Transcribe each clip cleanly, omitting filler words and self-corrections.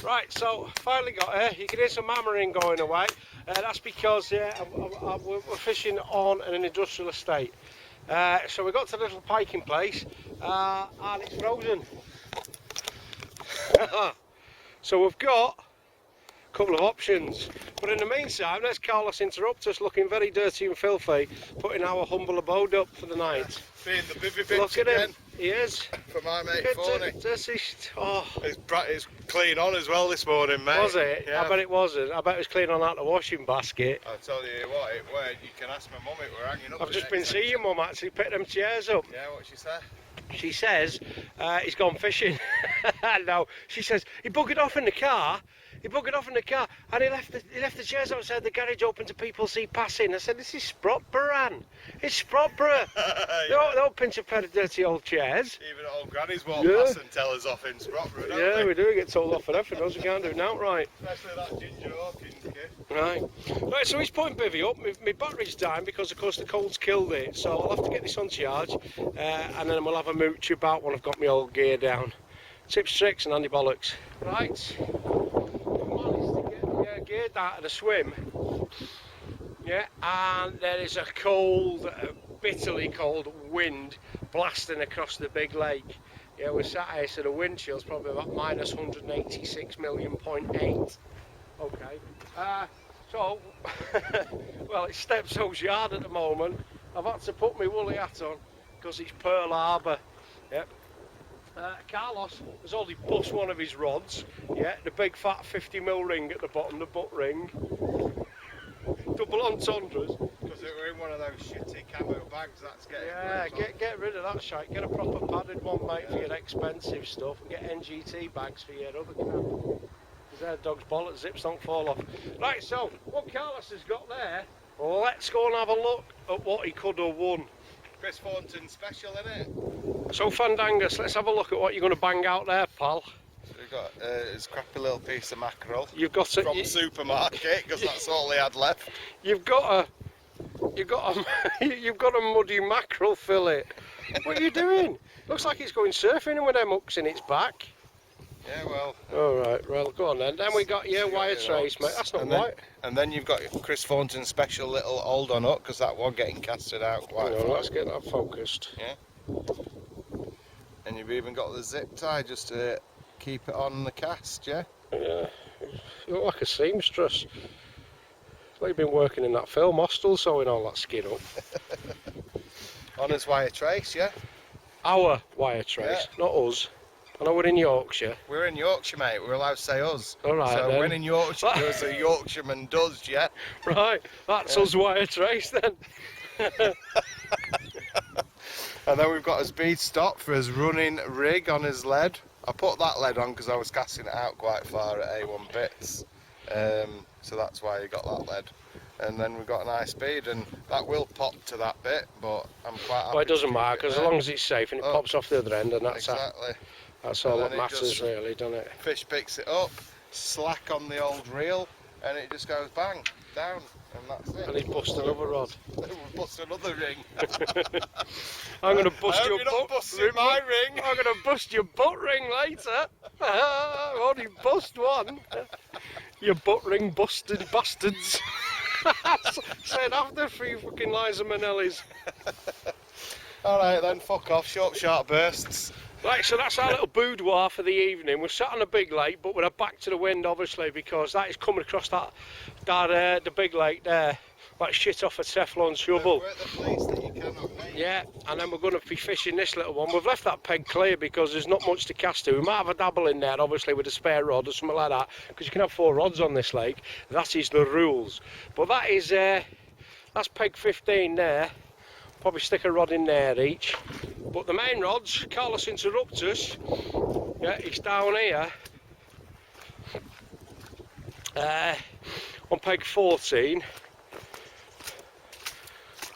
Right, so finally got here. You can hear some hammering going away. That's because we're fishing on an industrial estate. So we got to the little piking place and it's frozen. So we've got a couple of options. But in the meantime, there's Carlos interrupt us, looking very dirty and filthy, putting our humble abode up for the night. Being the bibby bitch Look at again. him. He is. For my mate Phony. Oh. It's clean on as well this morning, mate. Was it? Yeah. I bet it wasn't. I bet it was clean on out the washing basket. I'll tell you what, you can ask my mum, it were hanging up. I've just been seeing your mum actually pick them chairs up. Yeah, what she say? She says he's gone fishing. No, she says he buggered off in the car. He buggered off in the car and he left the chairs outside the garage open to people see passing. I said, this is Sprotborough, Anne. It's Sprotborough. Yeah. They don't pinch a pair of dirty old chairs. Even old grannies walk past and tell us off in Sprotborough, don't Yeah, they? we do. We get told off for everything. We can't do it now, right? Especially that Ginger Hawkins kid. Right, so he's putting bivvy up. My battery's dying because, of course, the cold's killed it. So I'll have to get this on charge and then we'll have a mooch about when I've got my old gear down. Tips, tricks and Andy Bollocks. Right. Managed to get the gear down to the swim. Yeah, and there is a cold, bitterly cold wind blasting across the big lake. Yeah, we're sat here, so the wind chill's probably about minus 186 million.8. Okay. So, well, it's Stepso's yard at the moment. I've had to put my woolly hat on because it's Pearl Harbour. Yep. Carlos has only bust one of his rods. Yeah, the big fat 50mm ring at the bottom, the butt ring. Double entendres. Because it were in one of those shitty camo bags, that's getting. Yeah, get rid of that shite. Get a proper padded one, mate, for your expensive stuff, and get NGT bags for your other crap. Because their dog's bollocks, zips don't fall off. Right, so what Carlos has got there, let's go and have a look at what he could have won. Chris Thornton special, innit? So Fandangus, let's have a look at what you're going to bang out there, pal. So we've got this crappy little piece of mackerel. You've got from the supermarket, because that's all they had left. You've got a muddy mackerel fillet. What are you doing? Looks like it's going surfing with them hooks in its back. Yeah, well. Alright, well, go on then. Then we got your wire trace, mate. That's not white. And then you've got Chris Thornton's special little hold on hook, because that one getting casted out quite far. Let's get that focused. Yeah. And you've even got the zip tie just to keep it on the cast, yeah? Yeah. You look like a seamstress. Like you've been working in that film hostel, sewing all that skin up. On his wire trace, yeah? Our wire trace, not us. I know we're in Yorkshire. We're in Yorkshire, mate. We're allowed to say us. Alright, so then. when in Yorkshire, as a Yorkshireman does, yeah? Right, that's us wire trace then. And then we've got a speed stop for his running rig on his lead. I put that lead on because I was casting it out quite far at A1 bits. So that's why you got that lead. And then we've got an high speed, and that will pop to that bit, but I'm quite happy. Well, it doesn't matter, because as long as it's safe and it pops off the other end, and that's exactly. That's all that matters, really, doesn't it? Fish picks it up, slack on the old reel, and it just goes bang, down, and that's it. And he's bust another rod. We'll bust another ring. I'm going to bust your butt ring. My ring. I'm going to bust your butt ring later. I've already bust one. You butt ring busted bastards. Said after 3 fucking Liza Minnellis. Alright then, fuck off, short, sharp bursts. Right, so that's our little boudoir for the evening. We're sat on a big lake, but with our back to the wind, obviously, because that is coming across the big lake there, like shit off a Teflon shovel. We're at the place that you cannot make. Yeah, and then we're going to be fishing this little one. We've left that peg clear because there's not much to cast to. We might have a dabble in there, obviously, with a spare rod or something like that, because you can have 4 rods on this lake. That is the rules. But that is, that's peg 15 there. Probably stick a rod in there each. But the main rods, Carlos interrupt us. Yeah, he's down here. On peg 14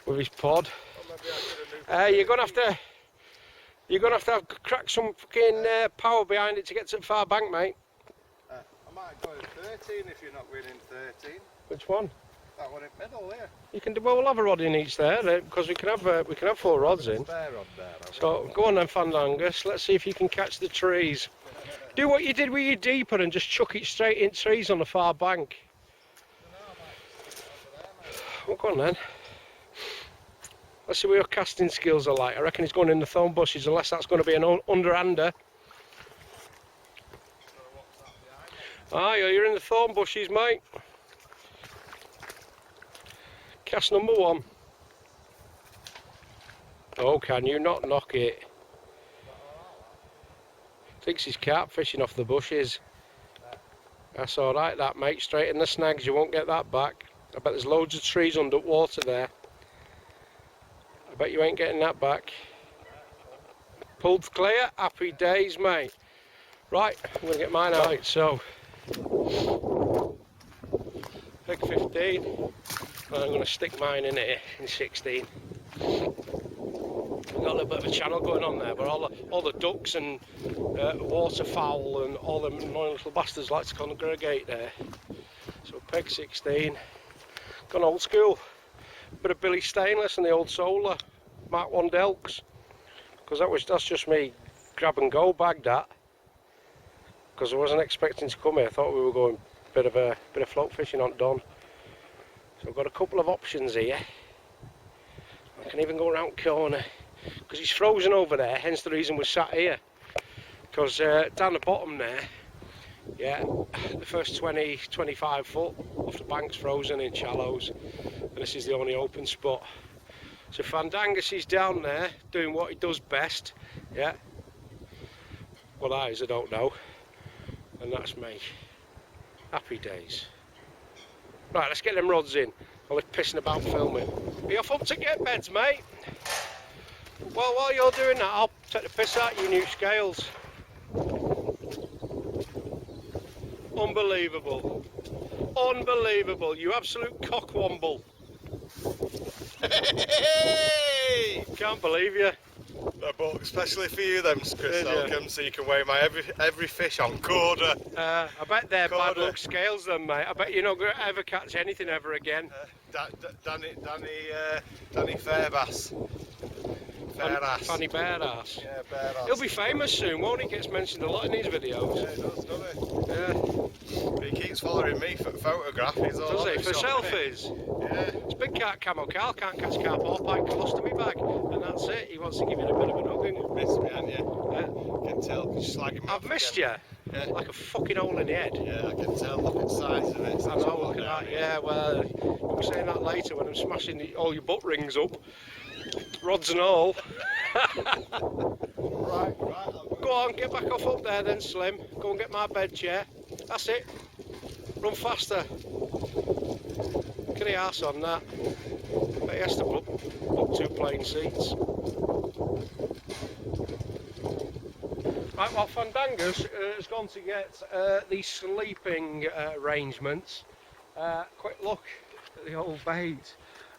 with his pod. You're gonna have to crack some fucking power behind it to get to the far bank, mate. I might go to 13 if you're not winning 13. Which one? That one in the middle, yeah. You can do, well, we'll have a rod in each there, because we can have 4 rods in. Spare rod there. So go on then, Fandangus. Let's see if you can catch the trees. Do what you did with your deeper and just chuck it straight in trees on the far bank. Well, go on then. Let's see what your casting skills are like. I reckon he's going in the thorn bushes, unless that's going to be an underhander. Ah, you're in the thorn bushes, mate. Cast number 1. Oh, can you not knock it? Thinks he's carp fishing off the bushes. That's alright, that, mate. Straight in the snags, you won't get that back. I bet there's loads of trees under water there. I bet you ain't getting that back. Pulled clear, happy days, mate. Right, I'm going to get mine out. So, pig 15, and I'm going to stick mine in here in 16. We've got a little bit of a channel going on there, but all the ducks and waterfowl and all them annoying little bastards like to congregate there. So peg 16, gone old school. Bit of Billy Stainless and the old Solar Mark 1 Delks, because that's just me grab and go bag that, because I wasn't expecting to come here. I thought we were going bit of float fishing on Don. So I've got a couple of options here. I can even go around corner, because he's frozen over there, hence the reason we're sat here. Because down the bottom there, yeah, the first 20-25 foot off the bank's frozen in shallows, and this is the only open spot. So Fandangus is down there doing what he does best, yeah. What that is, I don't know. And that's me. Happy days. Right, let's get them rods in. I'll be pissing about filming. Be off up to get beds, mate. Well, while you're doing that, I'll take the piss out of your new scales. Unbelievable. Unbelievable. You absolute cockwomble. Hey! Can't believe you. I bought especially for you them, Chris Elkham, so you can weigh my every fish on quarter. I bet they're bad luck scales then, mate. I bet you're not going to ever catch anything ever again. Danny Fairbass. Fanny Bearass. Yeah, Bearass. He'll be famous soon, won't he? Gets mentioned a lot in these videos. Yeah, he does, doesn't he? Yeah. But he keeps following me for photograph. He's all Does he? For selfies? Yeah. It's big cat camo Carl, can't catch carp or pike, colostomy bag, and that's it. He wants to give you a bit of an hugging. You've missed me, haven't you? Yeah. I can tell, because you're slagging me I've off missed again. you? Yeah. Like a fucking hole in the head. Yeah, I can tell. Look at the size of it. I know, look at that. Yeah, well, you'll be saying that later when I'm smashing all your butt rings up. Rods and all. Right. Go on, get back off up there then, Slim. Go and get my bed chair. That's it. Run faster. Get the arse on that. But he has to book 2 plane seats. Right, well, Fandangus has gone to get the sleeping arrangements. Quick look at the old bait.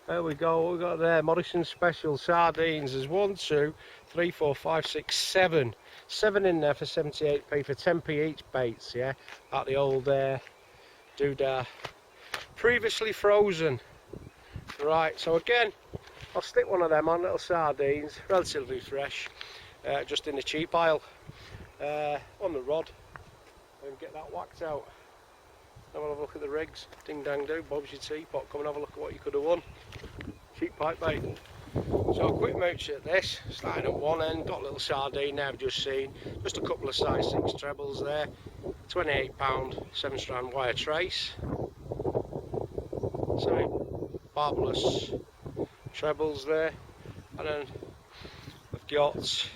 There we go, we've got there Morrison Special sardines. There's 1, 2, 3, 4, 5, 6, 7. 7 in there for 78p for 10p each baits, yeah? At the old doodah. Previously frozen. Right, so again, I'll stick one of them on, little sardines, relatively fresh, just in the cheap aisle, on the rod, and get that whacked out. Have a look at the rigs. Ding dang do, Bob's your teapot. Come and have a look at what you could have won. Cheap pipe bait. So a quick mooch at this, starting at one end, got a little sardine there I've just seen. Just a couple of size 6 trebles there. £28, 7-strand wire trace. So marvellous trebles there. And then we've got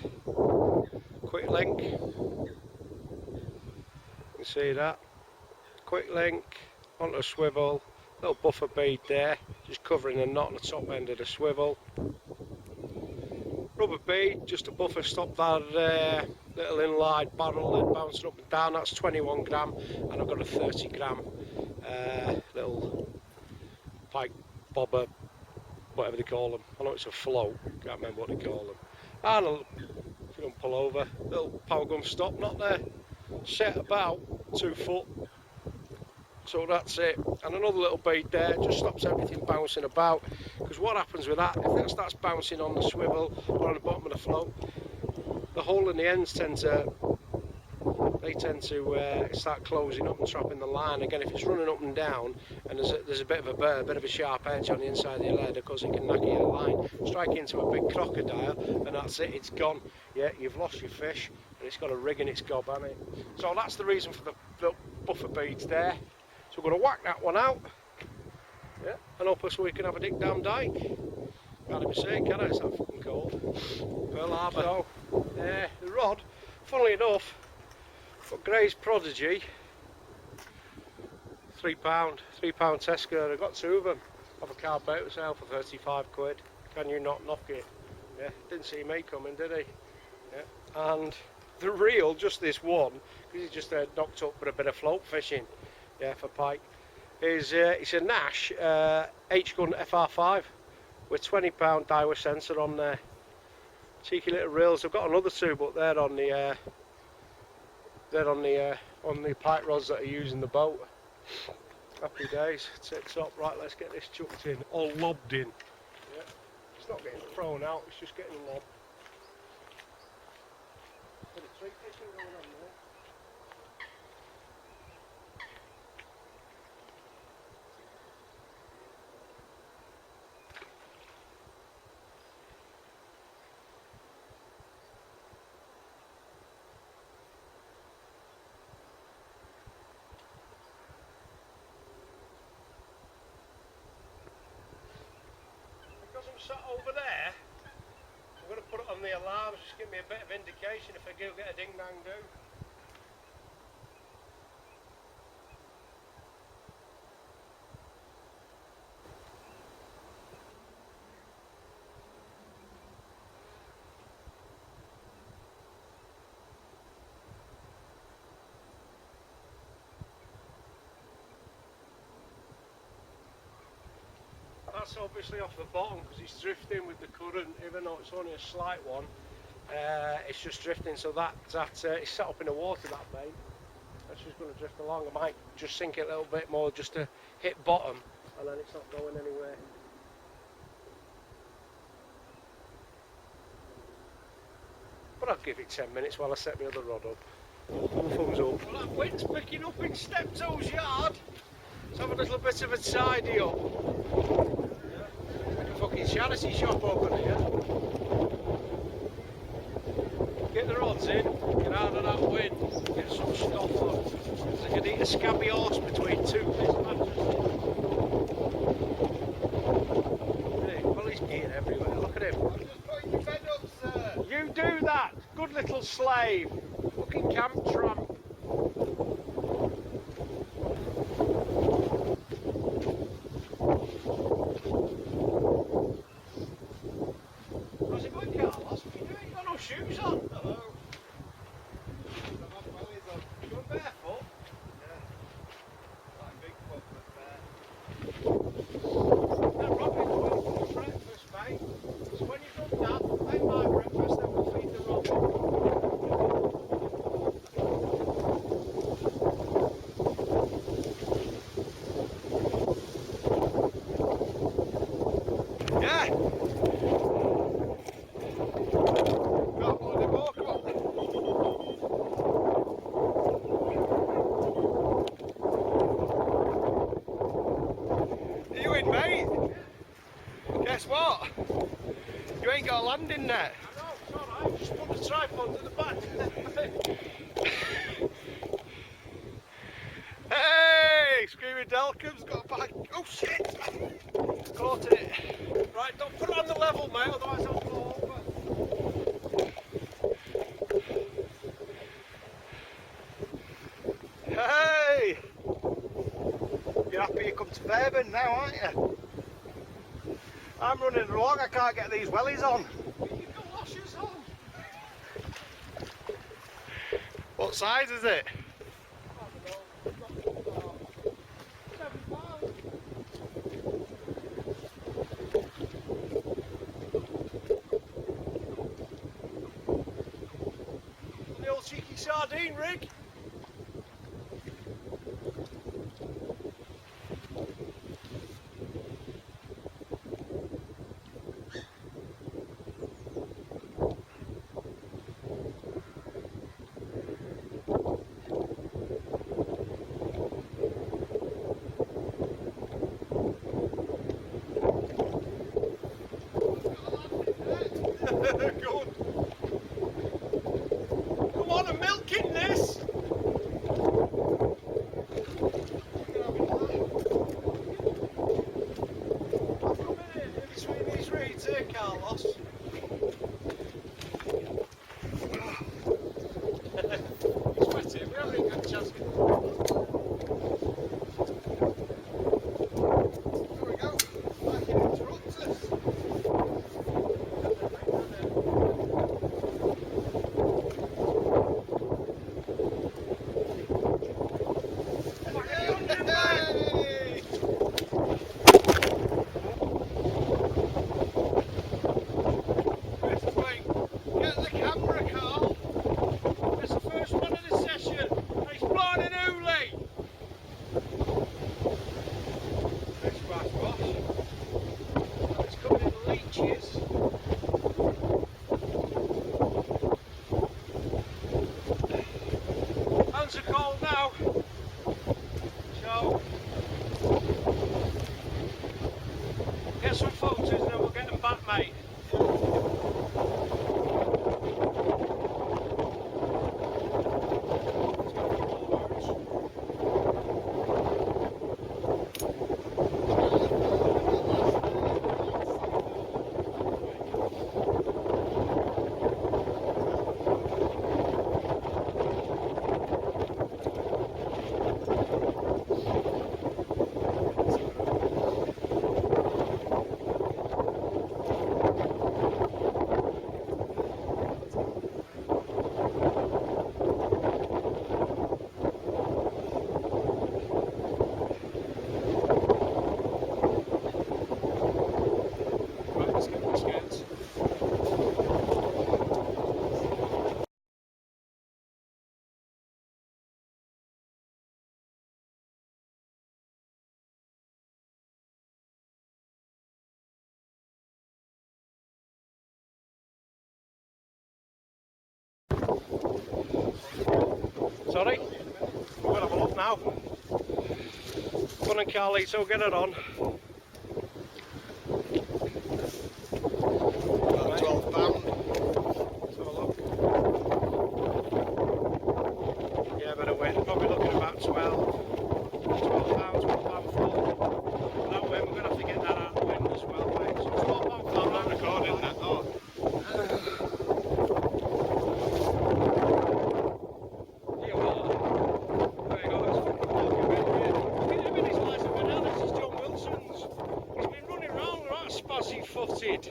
quick link. You can see that. Quick link onto a swivel, little buffer bead there, just covering the knot on the top end of the swivel. Rubber bead, just a buffer, stop that little inline barrel that bouncing up and down. That's 21 gram, and I've got a 30 gram little pike bobber, whatever they call them. I know it's a float, can't remember what they call them. And if you don't pull over, little power gun stop knot there, set about 2 foot. So that's it. And another little bead there, just stops everything bouncing about. Because what happens with that, if that starts bouncing on the swivel or on the bottom of the float, the hole in the ends tend to start closing up and trapping the line. Again, if it's running up and down and there's a bit of a sharp edge on the inside of your lead, of course it can knock your line, strike into a big crocodile, and that's it, it's gone. Yeah, you've lost your fish, and it's got a rig in its gob, hasn't it? So that's the reason for the buffer beads there. So we're going to whack that one out, yeah, and hope so we can have a dig down dike. Can't even say, can I? It's that fucking cold. Pearl Harbour. So, the rod, funnily enough, got Gray's Prodigy, £3 Tesco. I got 2 of them off a car boat sale for 35 quid. Can you not knock it? Yeah, didn't see me coming, did he? Yeah. And the reel, just this one, because he's just knocked up with a bit of float fishing, yeah, for pike, is it's a Nash H-Gun FR5 with £20 Daiwa sensor on there. Cheeky little reels. I've got another 2, but they're on the pike rods that are using the boat. Happy days. Tip top. Right, let's get this chucked in, all lobbed in. Yeah. It's not getting thrown out, it's just getting lobbed. Bit of treat fishing going on there. Because I'm sat over there, I'm going to put it on the alarms, just give me a bit of indication if I do get a ding dang do. That's obviously off the bottom because it's drifting with the current, even though it's only a slight one. It's just drifting, so that it's set up in the water, that bait. That's just going to drift along. I might just sink it a little bit more just to hit bottom, and then it's not going anywhere. But I'll give it 10 minutes while I set my other rod up. Thumbs up. Well, that wind's picking up in Steptoe's yard. Let's have a little bit of a tidy up. Like a fucking charity shop over here. Get the rods in, get out of that wind, get some stuff on. I could eat a scabby horse between 2 fish matches. Hey, well, he's gear everywhere, look at him. I'm just putting your bed up, sir. You do that, good little slave. Fucking camp tramp. How's it going, Carlos? What are you doing? You've got no shoes on. Hello. I've had wellies on. You going barefoot? Yeah. Like big foot, but They're rocking well for breakfast, mate. So when you've done that, make my breakfast, then we'll feed the robin. Yeah. got bloody more, come on. Are you in, mate? Guess what? You ain't got a landing net. I know, it's alright, just put the tripod to the back. Hey! Screaming Delcom's got a bag. Oh shit! Caught it. Right, don't put it on the level, mate, otherwise I'll fall over. Hey! You're happy you come to Fairburn now, aren't you? I'm running along, I can't get these wellies on. You've got washers on. What size is it? The old cheeky sardine rig. Good. Come on, I'm milking this. I'll come in between these reeds here, Carlos. It's wetty, we haven't even got a chance. There we go. Like it interrupts us. Get the camera, Carl. It's the first one of the session. It's blowing an oolie. It's bass wash. It's covered in leeches. Hands are cold now. So get some photos and then we'll get them back, mate. Sorry? We'll have a look now. Go on and Carlito, get it on. About 12 pound. Let's have a look. Yeah, better wait. Probably looking at about 12. 12 pounds, 1 pound full. That way, we're going to have to get that out of the wind as well, mate. So 12 pound full. I'm not recording that. Oh. You are. There you go. It's fucking walking bit here. Look at him in his lights and bananas. It's John Wilson's. He's been running around right spazzy footed.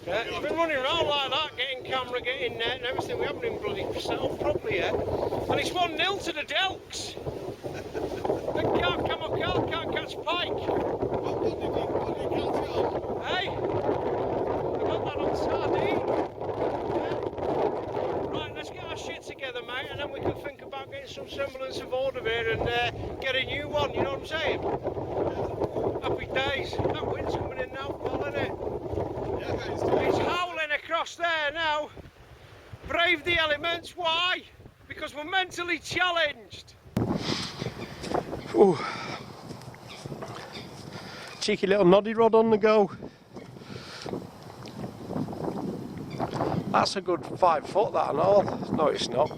Yeah, he's been running around like that, getting camera, getting net and everything. We haven't even bloody set up properly yet. And it's 1-0 to the Delks. And Carl can't catch pike. What did you catch it on? Hey? I got that on sardine. Yeah. Right, let's get our shit together, mate, and then we can think about getting some semblance of order here and get a new one, you know what I'm saying? Happy days. That wind's coming in now, Paul, isn't it? Yeah, It's howling across there now. Brave the elements. Why? Because we're mentally challenged. Ooh. Cheeky little noddy rod on the go. That's a good 5 foot, that and all. No, it's not.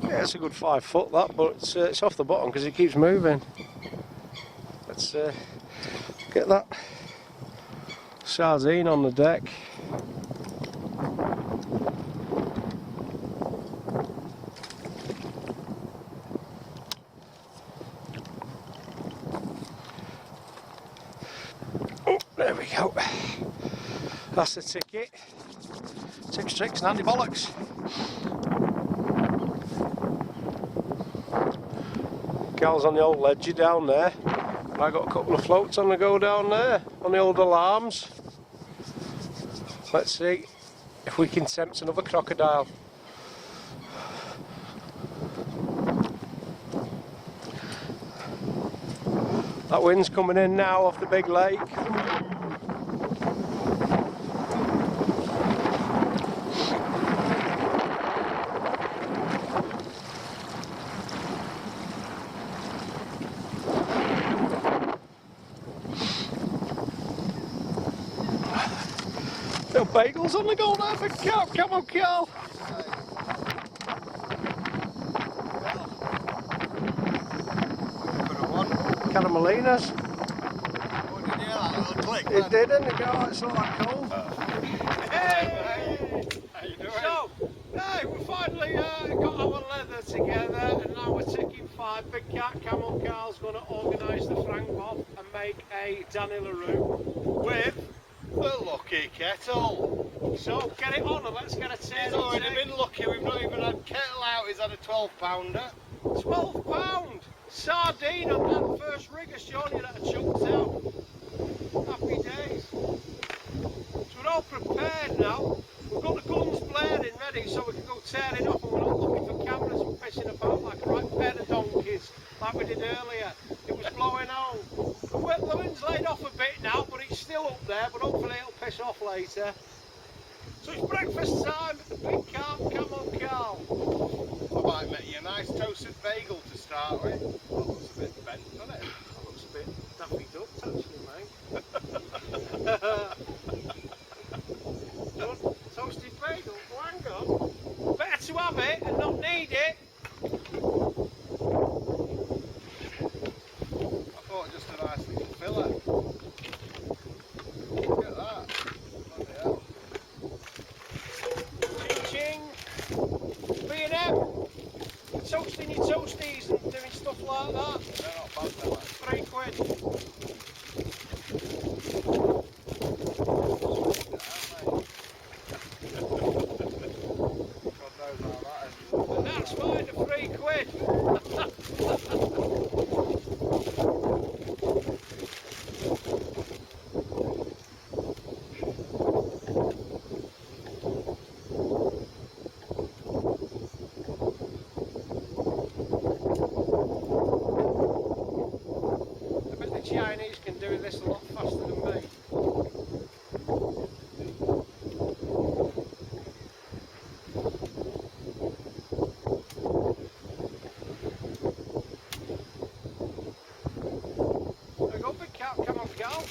Yeah, it's a good 5 foot, that, but it's off the bottom because it keeps moving. Let's get that sardine on the deck. Oh, there we go. That's the ticket. 6 tricks and Andy Bollocks. Gal's on the old ledger down there. I got a couple of floats on the go down there on the old alarms. Let's see if we can tempt another crocodile. That wind's coming in now off the big lake. No bagels on the go there for Carl. Come on, Carl. Caramelinas. Oh, did you hear that little click? It didn't. It got it's not that cold. Hey! How you doing? So, hey, we finally got our leather together, and now we're taking 5. Big Cat Camel Carl's going to organise the Frank off and make a Danny LaRue with the lucky kettle. So get it on and let's get a turn. He's already been lucky. We've not even had kettle out. He's had a 12-pounder. 12 pound sardine on that first rig of Shawnee that I chucked out. Happy days. So we're all prepared now. We've got the guns blaring ready so we can go tearing off, and we're not looking for cameras and pissing about like a right pair of donkeys like we did earlier. It was blowing on. The wind's laid off a bit now, but it's still up there, but hopefully it'll piss off later. So it's breakfast time at the Big Carl Camel Carl. I might make you a nice toasted bagel to start with. That looks a bit bent, doesn't it? That looks a bit daffy ducked actually, mate. Toasted bagel? Oh, hang on. Better to have it and not need it. I thought just a nice little filler. Look at that. Bloody hell. Ching ching. B&M. Toasting your toasties and doing stuff like that. They're not bad, they're like. £3. And that's mine at £3. I bet the Chinese can do this a lot faster than me. There we go, Big Cat, come on, Carl.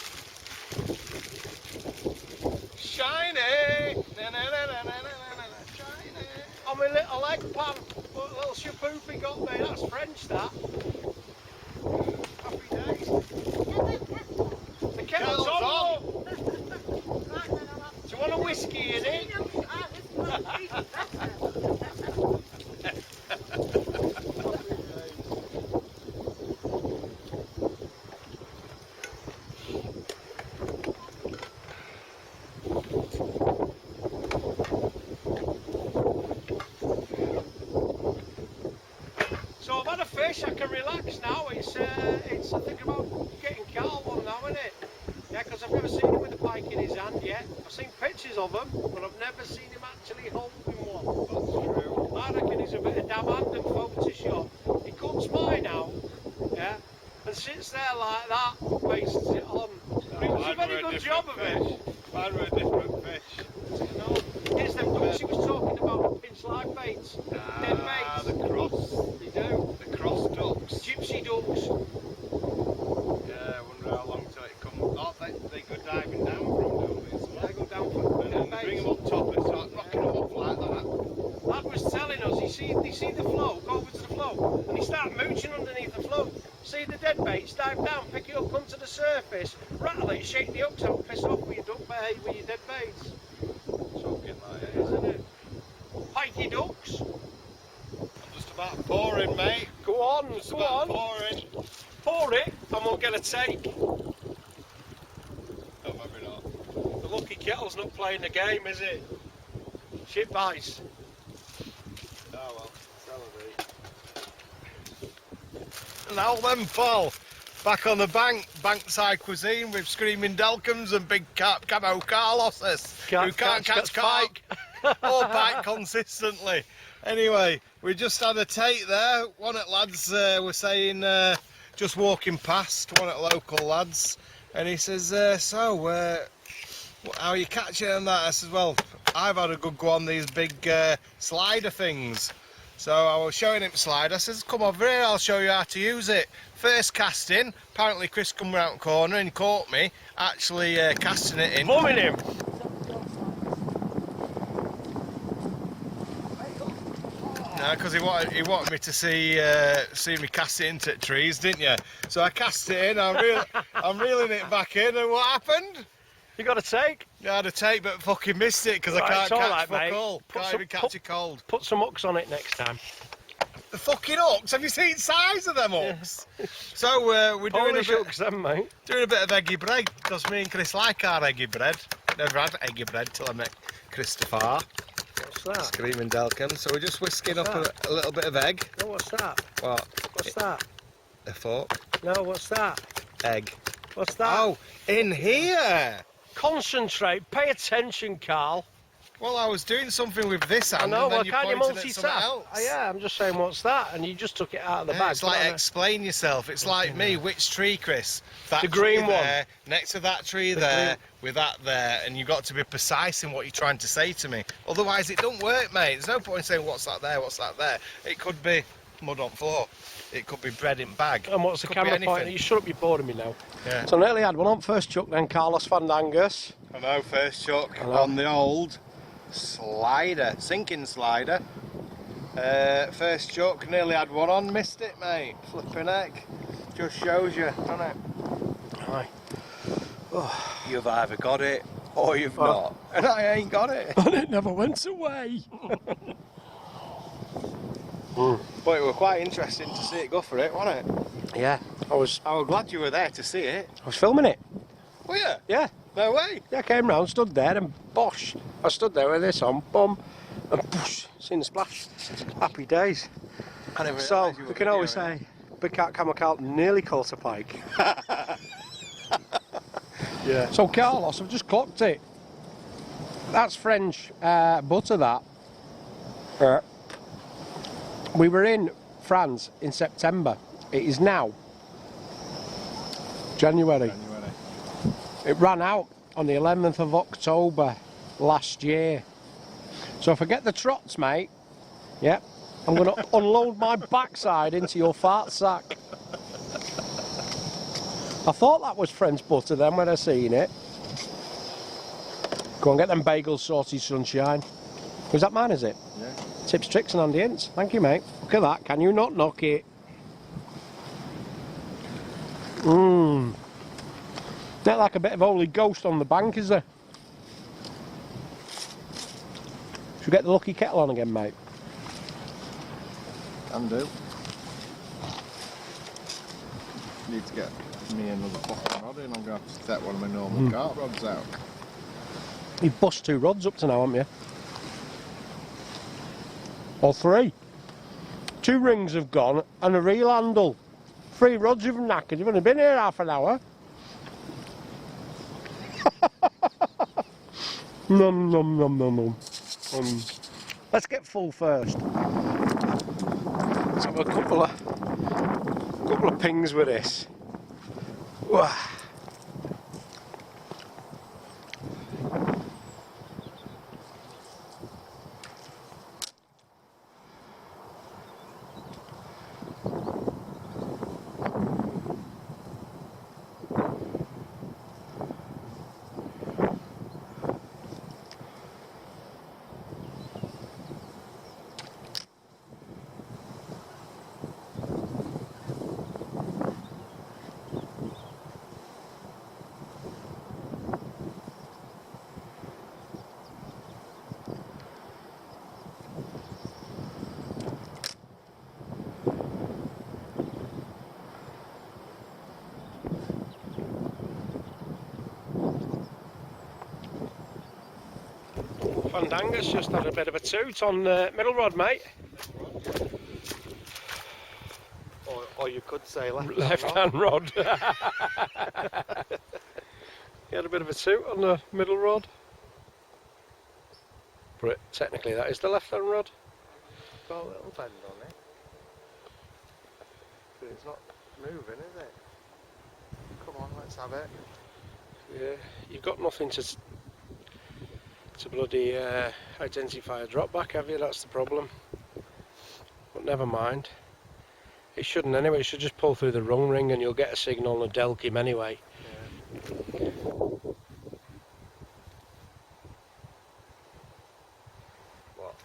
Shiny! Shiny! On my little egg pan, what a little shapoopy got me, that's French that. Happy days. The kettle's on! Do you want a whiskey in it? So I've had a fish, I can relax now. It's I think about getting Carl one now, isn't it? Yeah, because I've never seen him with a pike in his hand yet. I've seen pictures of him, but I've never seen him actually holding one. That's true. I reckon he's a bit of dab hand and Photoshop. He cuts mine out, yeah, and sits there like that, pastes it on. He does a very good job of it. Mine were a different fish. No, it's them ducks he was talking about, pinch live baits, dead baits. The cross. They do. The cross ducks. Gypsy ducks. Yeah, I wonder how long till it comes. Oh, they go diving down from, don't they? So They go down for and dead then bring baits. them up top and start knocking them off like that. Lad was telling us, you see the float, go over to the float, and he start mooching underneath the float. See the dead baits, dive down, pick it up, come to the surface, rattle it, shake the hooks out, piss off with your duck bait, with your dead baits. Something like it. Isn't it? Pikey ducks. I'm just about pouring, mate. Go on, Just go about on. pouring. Pour it, and we'll get a take. Oh, maybe not. The lucky kettle's not playing the game, is it? Shit bites. Oh well, celebrate. Now then, Paul. Back on the bankside cuisine with screaming Delcombs and big camo Carloses who can't catch pike or bite consistently. Anyway, we just had a take there. One of the lads were saying, just walking past, one of the local lads, and he says, so, how are you catching and that? I says, well, I've had a good go on these big slider things. So I was showing him slide. I says, come over here, I'll show you how to use it. First casting, apparently Chris come round the corner and caught me actually casting it in. Bumming him. No, because he wanted me to see me cast it into the trees, didn't you? So I cast it in. I'm reeling it back in, and what happened? You got a take? I had a take, but fucking missed it because I Right, can't it's all catch right, fuck mate. all. Can't even catch a cold. Put some hooks on it next time. The fucking hooks! Have you seen the size of them hooks? Yeah. So we're doing Polish hooks then, mate. Doing a bit of eggy bread because me and Chris like our eggy bread. Never had eggy bread till I met Christopher. What's that? Screaming Delcum. So we're just whisking up a little bit of egg. No, what's that? What? What's that? A fork. No, what's that? Egg. What's that? Oh, in here! Concentrate, pay attention, Carl. Well, I was doing something with this hand, I know, and then well, you can't you pointed at something multitask? else. Oh, yeah, I'm just saying, what's that? And you just took it out of the bag. It's like explain yourself. It's like me. Which tree, Chris? That The green tree one. there, next to that tree there, with that there, and you've got to be precise in what you're trying to say to me. Otherwise, it don't work, mate. There's no point in saying what's that there, what's that there. It could be mud on floor. It could be bread in bag. And what's the camera point? You shut up, you're boring me now. Yeah. So I nearly had one on first chuck then, Carlos Fandangus. I know, first chuck on the old slider, sinking slider. First chuck, nearly had one on, missed it, mate. Flipping heck. Just shows you, doesn't it? Aye. Oh. You've either got it or you've not. And I ain't got it. And it never went away. But it was quite interesting to see it go for it, wasn't it? Yeah, I was glad you were there to see it. I was filming it. Were you? Yeah. No way. Yeah, I came round, stood there, and bosh. I stood there with this on, boom, and bosh, seen the splash. Happy days. So, we can always say, Big Cat Camel Carlton nearly caught a pike. Yeah. So, Carlos, I've just clocked it. That's French butter, that. We were in France in September. It is now January. It ran out on the 11th of October last year. So if I get the trots, mate, yeah, I'm going to unload my backside into your fart sack. I thought that was French butter then when I seen it. Go on, get them bagels sorted, sunshine. Was that mine, is it? Yeah. Tips, tricks and handy hints. Thank you, mate. Look at that. Can you not knock it? Mmm. Not like a bit of Holy Ghost on the bank, is there? Should we get the lucky kettle on again, mate? Can do. Need to get me another fucking rod in. I'm going to have to set one of my normal cart rods out. You've bust 2 rods up to now, haven't you? Or 3. 2 rings have gone and a reel handle. 3 rods you've knackered. You've only been here half an hour. Nom nom nom nom nom. Let's get full first. Let's have a couple of pings with this. Wah. Fandangus just had a bit of a toot on middle rod, mate. Or you could say Left hand rod. He had a bit of a toot on the middle rod. But technically that is the left hand rod. Got a little bend on it. But it's not moving, is it? Come on, let's have it. Yeah, you've got nothing to bloody identify a drop back, have you? That's the problem. But never mind. It shouldn't anyway. It should just pull through the rung ring and you'll get a signal and delk him anyway. Yeah. What?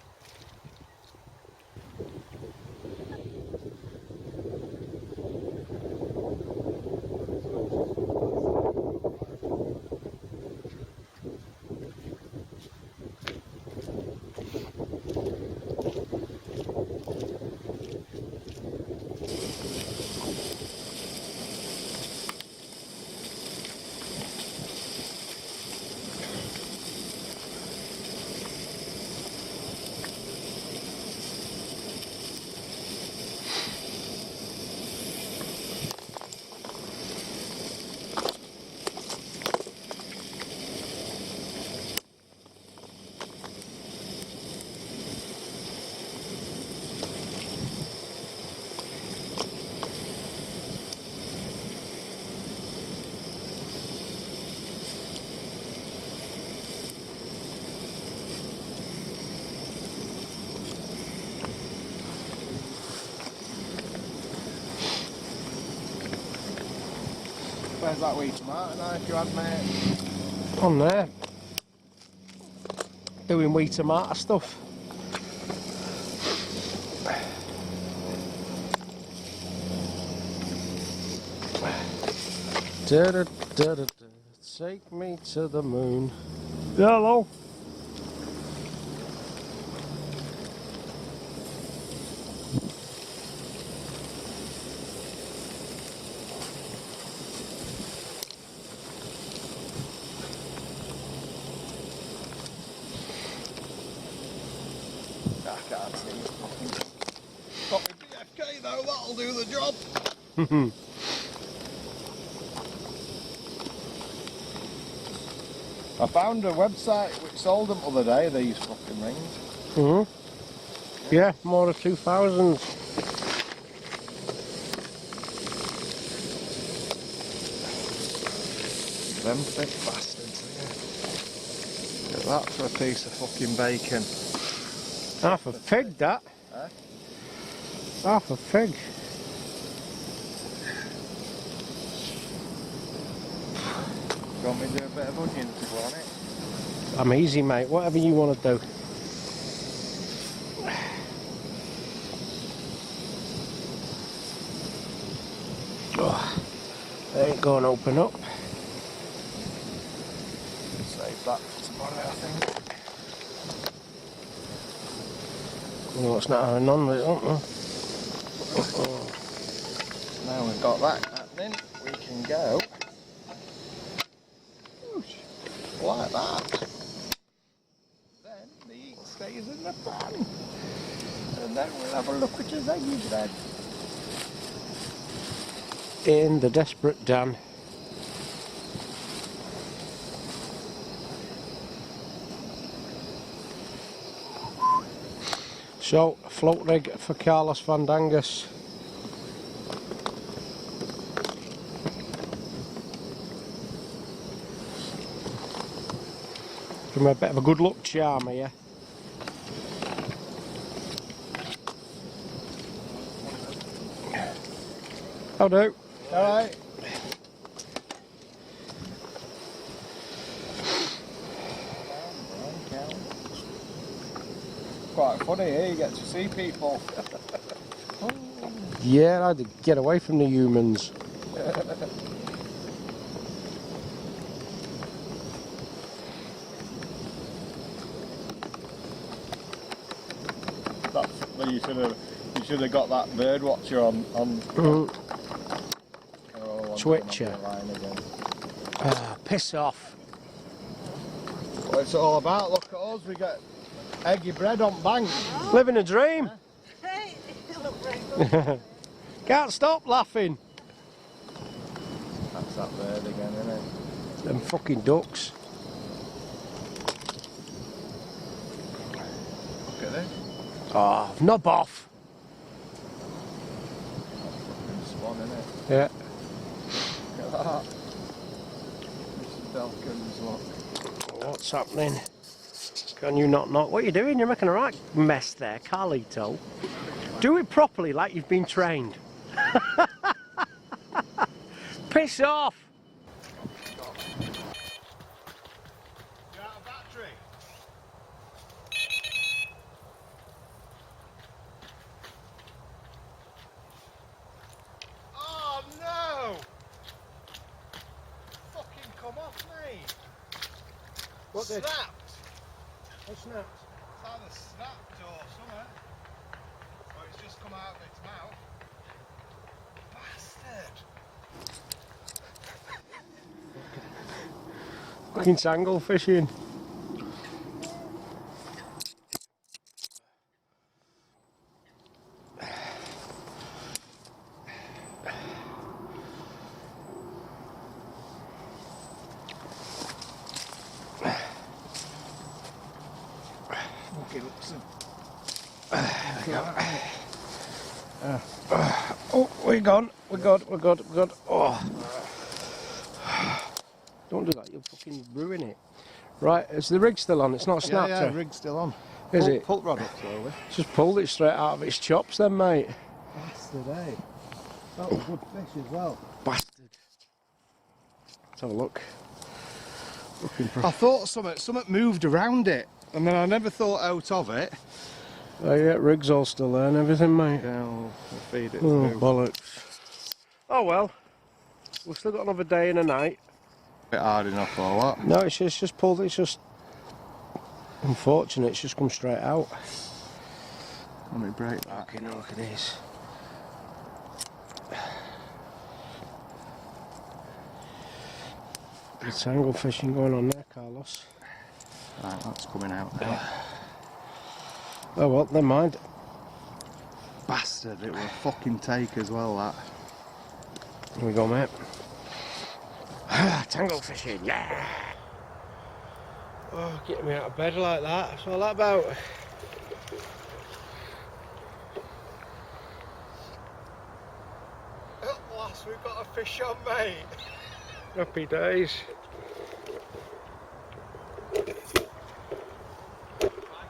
Where's that wee tomato knife you had, mate? On there. Doing wee tomato stuff. Da, da, da, da, da. Take me to the moon. Hello. I can't see it. Got me BFK though, that'll do the job. I found a website which sold them the other day, these fucking rings. Yeah, more than 2,000. Them thick bastards, yeah. Look at that for a piece of fucking bacon. Half a fig, that. Eh? Half a fig. Do you want me to do a bit of onion to go on it? I'm easy, mate. Whatever you want to do. Oh, they ain't going to open up. Save that for tomorrow, I think. Well, it's not having none with it, aren't we? Now we've got that happening, we can go like that. Then the heat stays in the pan. And then we'll have a look at his eggy bread. In the desperate Dan. So, float rig for Carlos Fandangus. From a bit of a good luck charm here. How do? Alright. Quite funny here, you get to see people. Yeah, I had to get away from the humans. You should have got that bird watcher on Twitcher. Piss off. What it's all about, look at us, we get eggy bread on bank. Living a dream. Hey, you look very good. Can't stop laughing. That's that bird again, isn't it? Them fucking ducks. Look at this. Oh, knob off. Fucking swan, isn't it? Yeah. Look at that. Mr. Delkins, look. What's happening? Can you not knock? What are you doing? You're making a right mess there, Carlito. Do it properly like you've been trained. Piss off! You out of battery? Oh no! Fucking come off, mate! What did? Snapped! What snapped? It's either snapped or something. Or it's just come out of its mouth. Bastard! Fucking tangle fishing. Oh, we're gone. We're good. Oh. Don't do that, you'll fucking ruin it. Right, is the rig still on? It's not snapped. Yeah, rig's still on. Is it? Pull rod up slowly. Just pulled it straight out of its chops then, mate. Bastard, eh? That was good fish as well. Bastard. have a look. I thought something moved around it, and then I never thought out of it. Oh yeah, rig's all still there and everything, mate. Yeah, I'll feed it Oh, through. bollocks. Oh well, we've still got another day and a night. Bit hard enough or what? No, it's just pulled, it's just unfortunate, it's just come straight out. Let me break that. Okay, look at this. Good tangle fishing going on there, Carlos. Right, that's coming out now. Oh well, never mind. Bastard, it was a fucking take as well, that. Here we go, mate. Tangle fishing, yeah! Oh, getting me out of bed like that, that's all that about. At last we've got a fish on, mate. Happy days.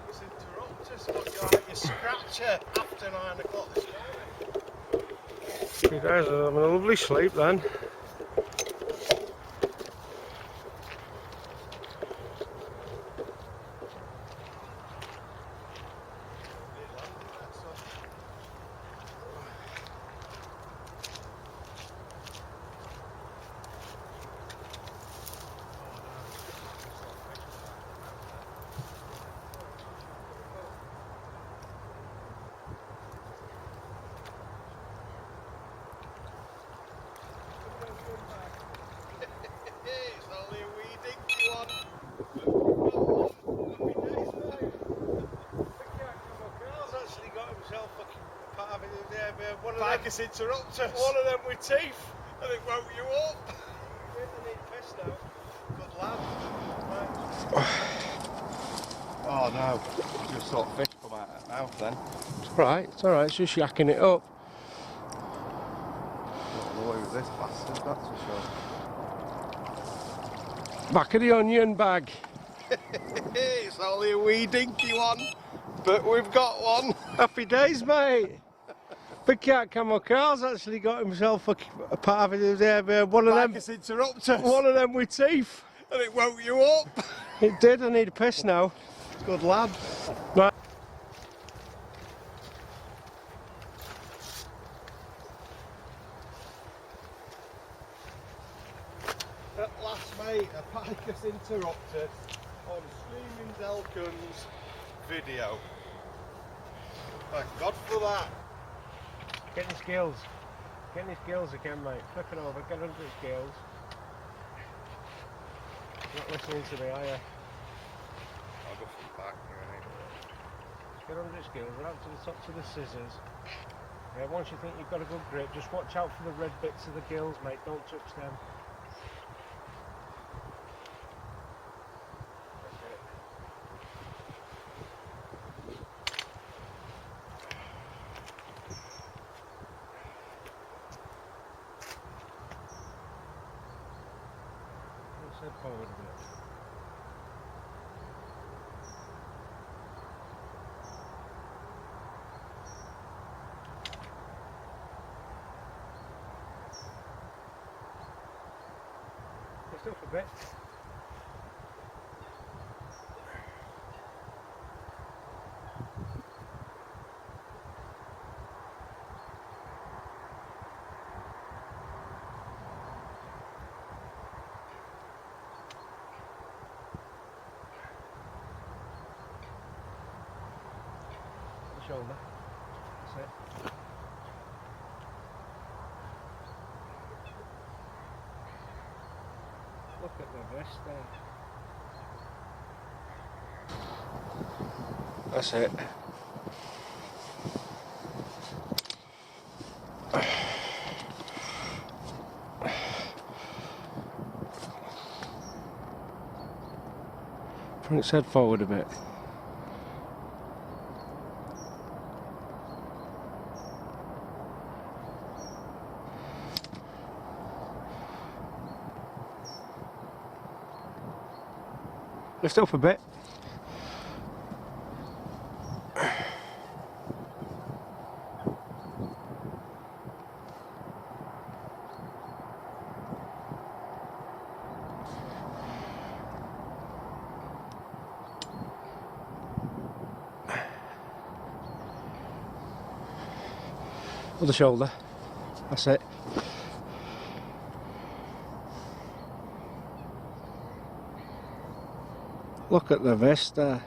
Just interrupt us, but you're at your scratcher after 9 o'clock this morning. Happy days, I'm having a lovely sleep then. It's only a wee dinky one. Carl's actually got himself a part of it there, but one Pike interrupt us. one of them with teeth. And it woke you up. Really need fish now. Good lad. Oh no, I just saw fish come out of that mouth then. It's alright, it's just yakking it up. What the way was this bastard, that's for sure. Back of the onion bag. It's only a wee dinky one, but we've got one. Happy days, mate. Big Cat Camel Carl's actually got himself a part of it there, but one of them Interrupt us. one of them with teeth. And it woke you up. It did, I need a piss now. Good lad. Right. At last, mate, a pike has interrupted on Screaming Delkin's video. Thank God for that. Get the skills. Get the skills again, mate. Flip it over, get under the scales. Not listening to me, are you? I'll go from back, right? Get under the scales, right up to the top to the scissors. Yeah, once you think you've got a good grip, just watch out for the red bits of the gills, mate. Don't touch them. That's it. Let's head forward a bit. Just up a bit. The shoulder. That's it. Look at the wrist there. That's it. Put its head forward a bit. Lift up a bit. Other shoulder. That's it. Look at the vista.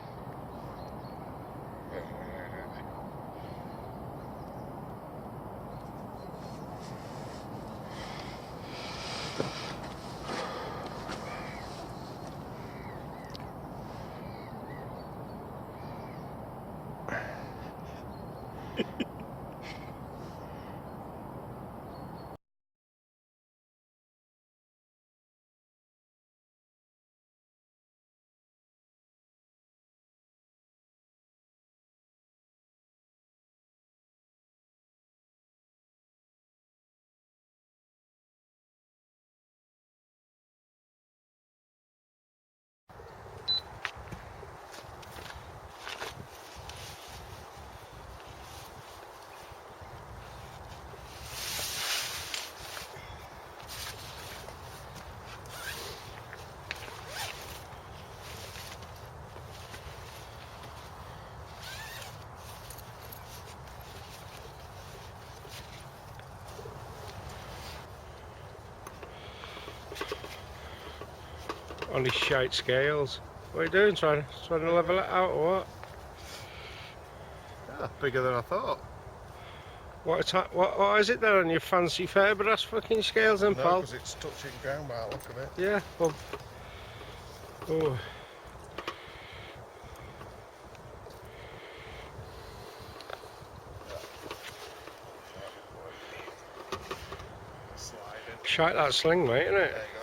On his shite scales. What are you doing? Trying to level it out or what? Yeah, bigger than I thought. What is it there on your fancy Fairbrass fucking scales then, No, pal? because it's touching ground by the look of it. Yeah, well. Oh. Sliding. Shite that sling, mate, isn't it? There you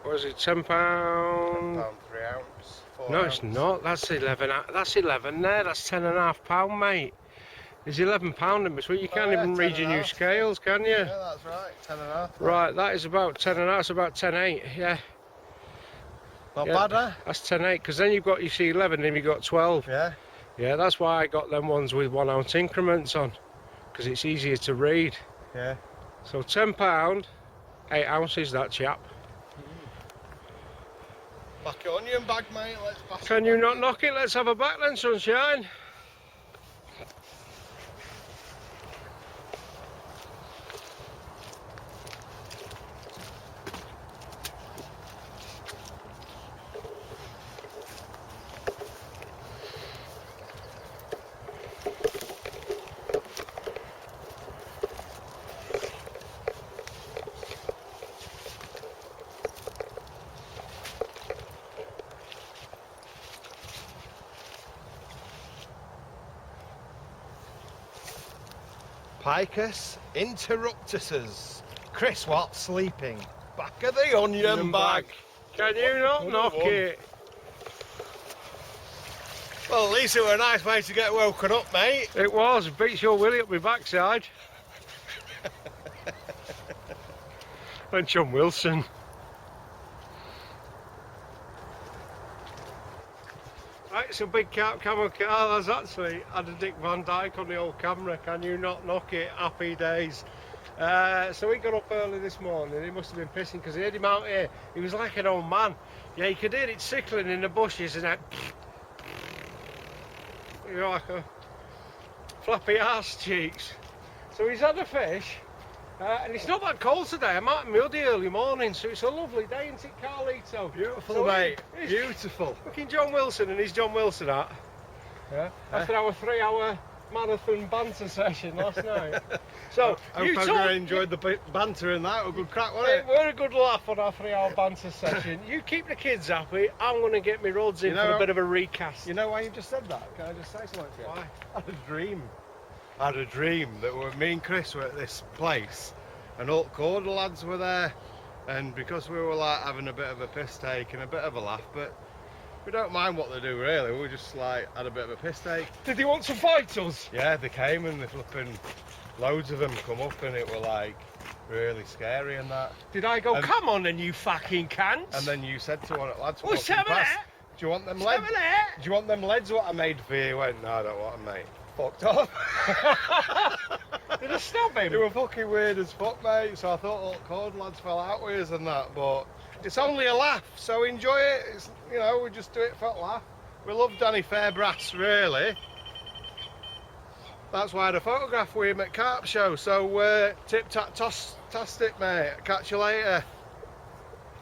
go. What is it, £10? £10 3 ounce. 4 No, ounce. it's not. That's 11. That's 11 there. That's £10.5, mate. There's £11 in between. You can't yeah, even read 10 your and a new half. scales, can you? Yeah, that's right. 10.5. Right, that is about 10 and that's about 10.8. Yeah, Not yeah. bad, eh? That's 10.8. Because then you've got you see 11, then you've got 12. Yeah. Yeah, that's why I got them ones with 1 ounce increments on, because it's easier to read. Yeah. So £10, 8 ounces. That chap. Back it on you and bag, mate. Let's pass Can it you back not in. knock it? Let's have a back then, sunshine. Picus interruptuses. Chris Watt sleeping. Back of the onion bag. Can you not knock it? Well, at least it were a nice way to get woken up, mate. It was. Beats your willy up my backside. And John Wilson. Right, so big camel car has actually had a Dick Van Dyke on the old camera. Can you not knock it? Happy days. So he got up early this morning. He must have been pissing because he heard him out here. He was like an old man. Yeah, you could hear it sickling in the bushes and that. You know, like a flappy arse cheeks. So he's had a fish. And it's not that cold today. I'm out in muddy early morning, so it's a lovely day, isn't it, Carlito? Beautiful, So mate. he's Beautiful. Fucking John Wilson, and he's John Wilson at. Yeah. After our 3-hour marathon banter session last night. So, I you hope told everyone enjoyed the banter and that. A good crack, wasn't it? it were a good laugh on our 3-hour banter session. You keep the kids happy, I'm going to get my rods in You know for a what? bit of a recast. You know why you just said that? Can I just say something to you? Why? I had a dream that me and Chris were at this place and all the lads were there, and because we were like having a bit of a piss take and a bit of a laugh, but we don't mind what they do really, we just like had a bit of a piss take. Did he want to fight us? Yeah, they came and they flipping loads of them come up and it were like really scary and that. Did I go, And- come on then you fucking cunts? And then you said to one of the lads Oh, walking seven past, there. do you want them leads? Seven there. Do you want them leads what I made for you? He went, no, I don't want them, mate. Fucked off. Did I stab him? They were fucking weird as fuck, mate. So I thought all code lads fell out with us and that, but it's only a laugh, so enjoy it. It's, you know, we just do it for a laugh. We love Danny Fairbrass, really. That's why I had a photograph with him at Carp Show. So tip tap toss it, mate. Catch you later.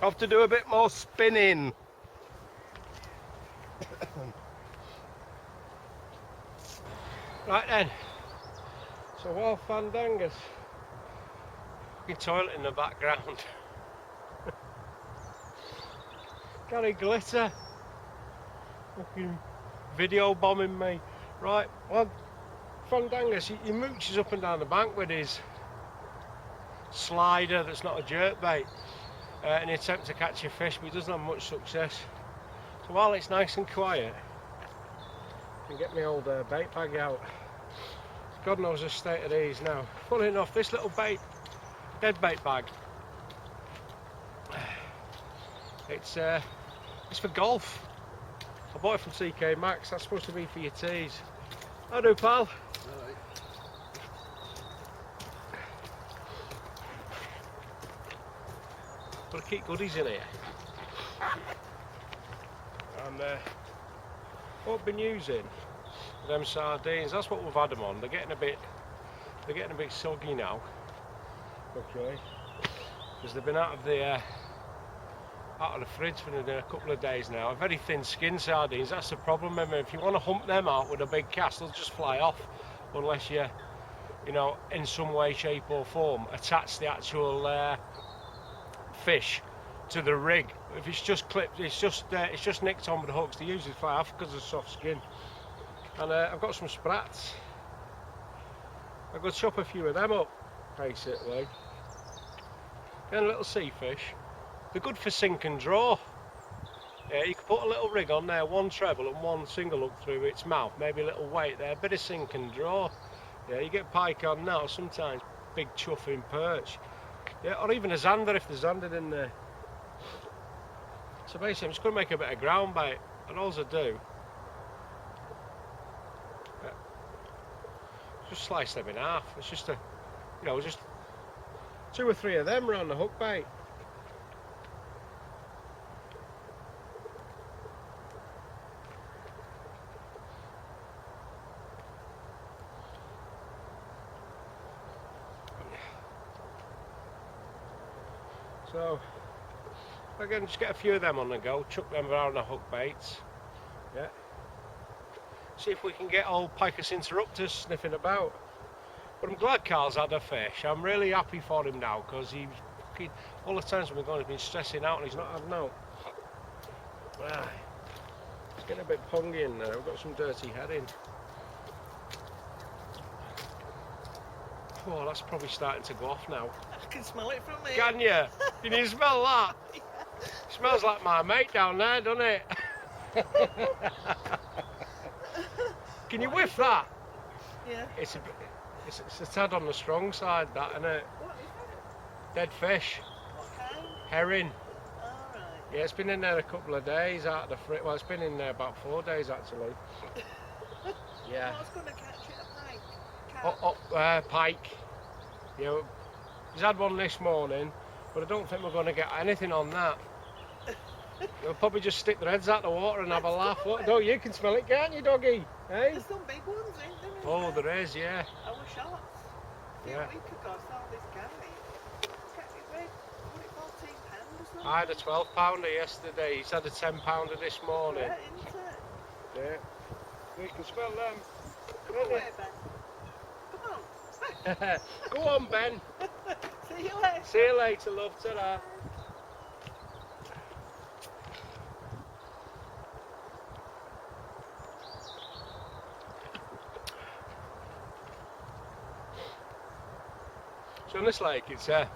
Have to do a bit more spinning. Right then. So while Fandangus, fucking toilet in the background. Gary Glitter, fucking video bombing me. Right, well, Fandangus, he mooches up and down the bank with his slider that's not a jerkbait in the attempt to catch a fish, but he doesn't have much success. So while it's nice and quiet, I can get my old bait bag out. God knows the state of these now. Funny enough, this little dead bait bag, it's for golf. I bought it from CK Maxx. That's supposed to be for your tees. How do, pal? Right. Got to keep goodies in here. And what I've been using them sardines, that's what we've had them on. They're getting a bit soggy now. Okay. Because they've been out of the fridge for a couple of days now. Very thin skin sardines, that's the problem. Remember, if you want to hump them out with a big cast, they'll just fly off unless you know, in some way, shape or form attach the actual fish to the rig. If it's just clipped, it's just nicked on with the hooks, they usually fly off because of soft skin. And I've got some sprats. I've got to chop a few of them up, basically. And a little sea fish. They're good for sink and draw. Yeah, you can put a little rig on there, one treble and one single hook through its mouth, maybe a little weight there, a bit of sink and draw. Yeah, you get pike on now, sometimes big chuffing perch. Yeah, or even a zander if there's zander in there. So basically I'm just going to make a bit of ground bait, and all I do, just slice them in half. It's just just 2 or 3 of them around the hook bait. So again, just get a few of them on the go, chuck them around the hook baits. Yeah. See if we can get old Picus interrupters sniffing about. But I'm glad Carl's had a fish. I'm really happy for him now, because he's all the times we've gone, he's been stressing out and he's not had no. Right. It's getting a bit pongy in there. We've got some dirty heading. Oh, that's probably starting to go off now. I can smell it from here. Can you? Can you smell that? Yeah. Smells like my mate down there, doesn't it? Can you whiff that? Yeah. It's a tad on the strong side, that, isn't it? What is Dead fish, that? What kind? herring. Alright. Yeah, it's been in there a couple of days out of the fridge. Well, it's been in there about 4 days actually. Yeah. What's going to catch it? A pike? Pike. You know, he's had one this morning, but I don't think we're going to get anything on that. They'll probably just stick their heads out the water and have a laugh. Look, no, you can smell it, can't you, doggy? Hey? There's some big ones, ain't there? Oh, there is, yeah. I was shocked. Yeah. A week ago, I saw this guy. Kept it with, what, £14 or something? I had a 12-pounder yesterday. He's had a 10-pounder this morning. Yeah, isn't it? Yeah. You can smell them. Come on, Ben. Come on. Go on, Ben. See you later. See you later, love. Ta-da. So on this lake, it's a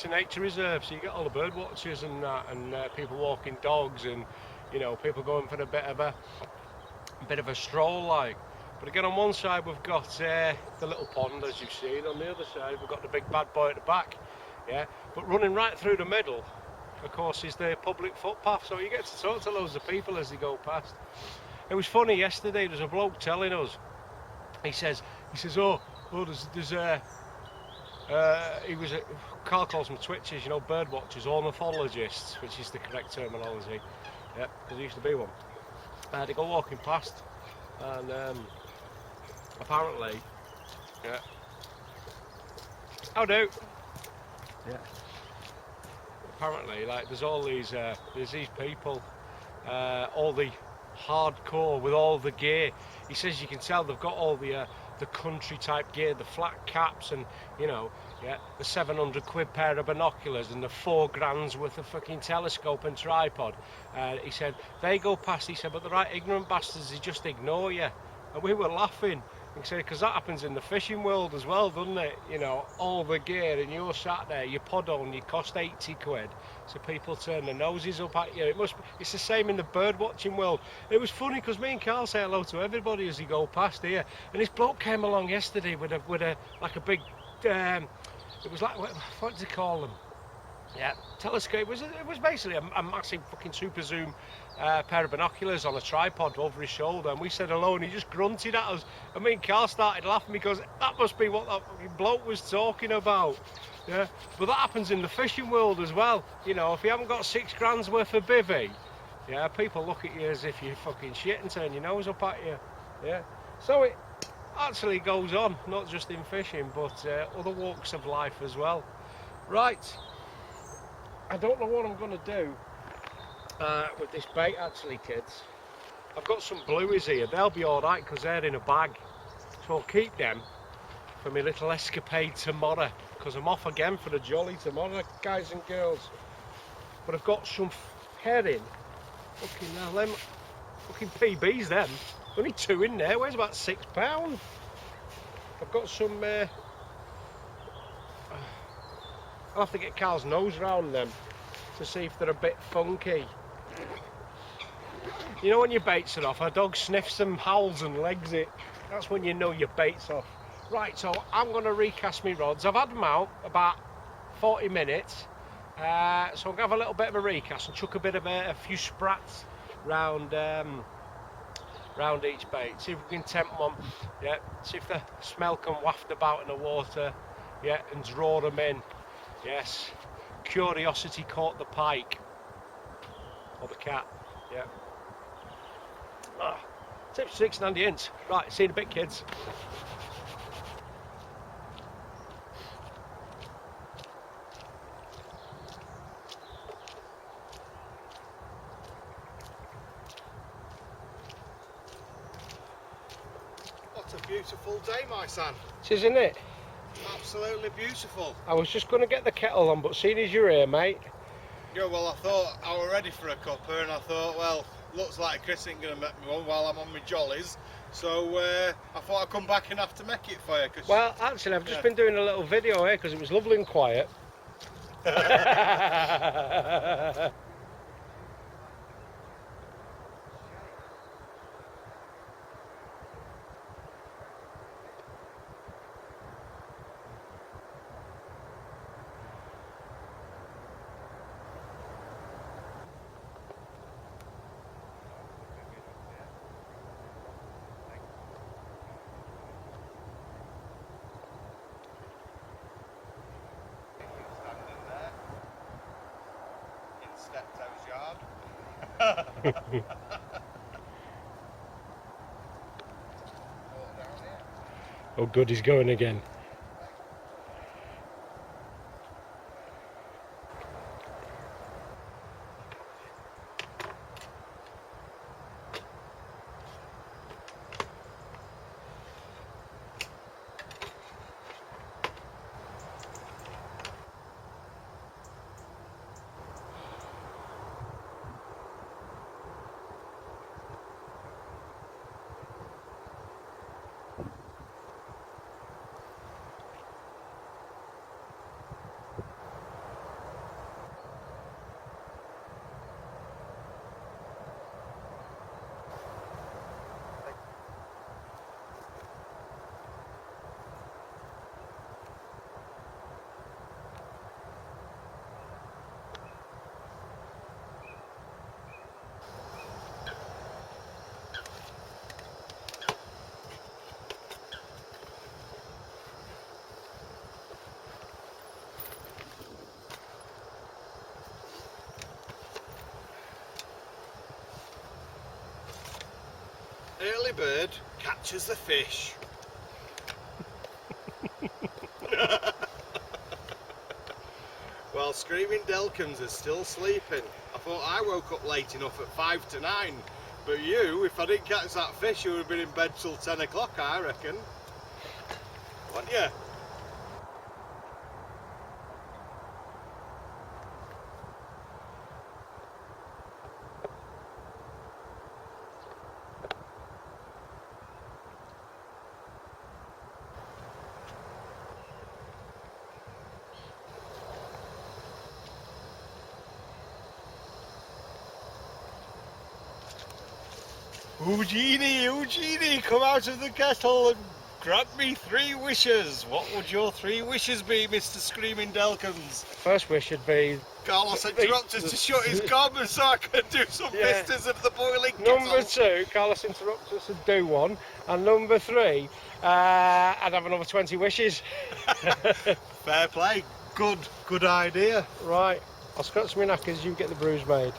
nature reserve, so you get all the bird watchers and that, and people walking dogs, and you know, people going for a bit of a stroll, like. But again, on one side we've got the little pond, as you've seen. On the other side we've got the big bad boy at the back. Yeah. But running right through the middle, of course, is the public footpath. So you get to talk to loads of people as they go past. It was funny yesterday. There's a bloke telling us. He says, oh, there's Carl calls them twitchers, you know, bird watchers, ornithologists, which is the correct terminology. Yeah, because there used to be one. They go walking past, and apparently, yeah. How do? Yeah. Apparently, like there's all these, there's these people, all the hardcore with all the gear. He says you can tell they've got all the country type gear, the flat caps, and you know, yeah, the 700 quid pair of binoculars and the $4 worth of fucking telescope and tripod. He said they go past. He said, but the right ignorant bastards, they just ignore you. And we were laughing. He said, because that happens in the fishing world as well, doesn't it? You know, all the gear, and you're sat there, your pod on, you cost 80 quid. So people turn their noses up at you. It's the same in the bird watching world. It was funny because me and Carl say hello to everybody as he go past here. And this bloke came along yesterday with a like a big, it was like, what do they call them? Yeah, telescope. It was basically a massive fucking super zoom pair of binoculars on a tripod over his shoulder, and we said hello, and he just grunted at us. And me and Carl started laughing because that must be what that fucking bloke was talking about. Yeah, but that happens in the fishing world as well. You know, if you haven't got $6 worth of bivvy, yeah, people look at you as if you're fucking shit and turn your nose up at you. Yeah, so it actually goes on, not just in fishing, but other walks of life as well. Right. I don't know what I'm going to do with this bait actually, kids. I've got some blueies here. They'll be alright because they're in a bag. So I'll keep them for my little escapade tomorrow, because I'm off again for the jolly tomorrow, guys and girls. But I've got some herring. Fucking hell, them fucking PBs them. Only 2 in there, weighs about £6. I've got some I'll have to get Carl's nose round them to see if they're a bit funky. You know when your baits are off, a dog sniffs them, howls and legs it. That's when you know your bait's off. Right, so I'm going to recast my rods. I've had them out about 40 minutes. So I'm going to have a little bit of a recast and chuck a bit of a few sprats round each bait. See if we can tempt them on. Yeah, see if the smell can waft about in the water. Yeah, and draw them in. Yes, curiosity caught the pike, or the cat, yeah. Tips, tricks and handy hints. Right, see you in a bit, kids. What a beautiful day, my son. Isn't it? Absolutely beautiful. I was just going to get the kettle on, but seeing as you're here, mate. Yeah, well, I thought I were ready for a cuppa, and I thought, well, looks like Chris ain't going to make me one while I'm on my jollies. So I thought I'd come back and have to make it for you. Well, actually, I've just been doing a little video here because it was lovely and quiet. Oh good, he's going again. Early bird catches the fish. while Screaming Delkins is still sleeping. I thought I woke up late enough at 5 to 9. But you, if I didn't catch that fish, you would have been in bed till 10 o'clock, I reckon. Wouldn't you? Eugenie, come out of the kettle and grant me 3 wishes. What would your 3 wishes be, Mr. Screaming Delkins? First wish should be Carlos interrupted to shut his gob so I can do some vistas of the boiling kettle. number 2. Carlos interrupts us and do one, and number 3, I'd have another 20 wishes. Fair play. Good idea. Right, I'll scratch my knackers. You get the brews made.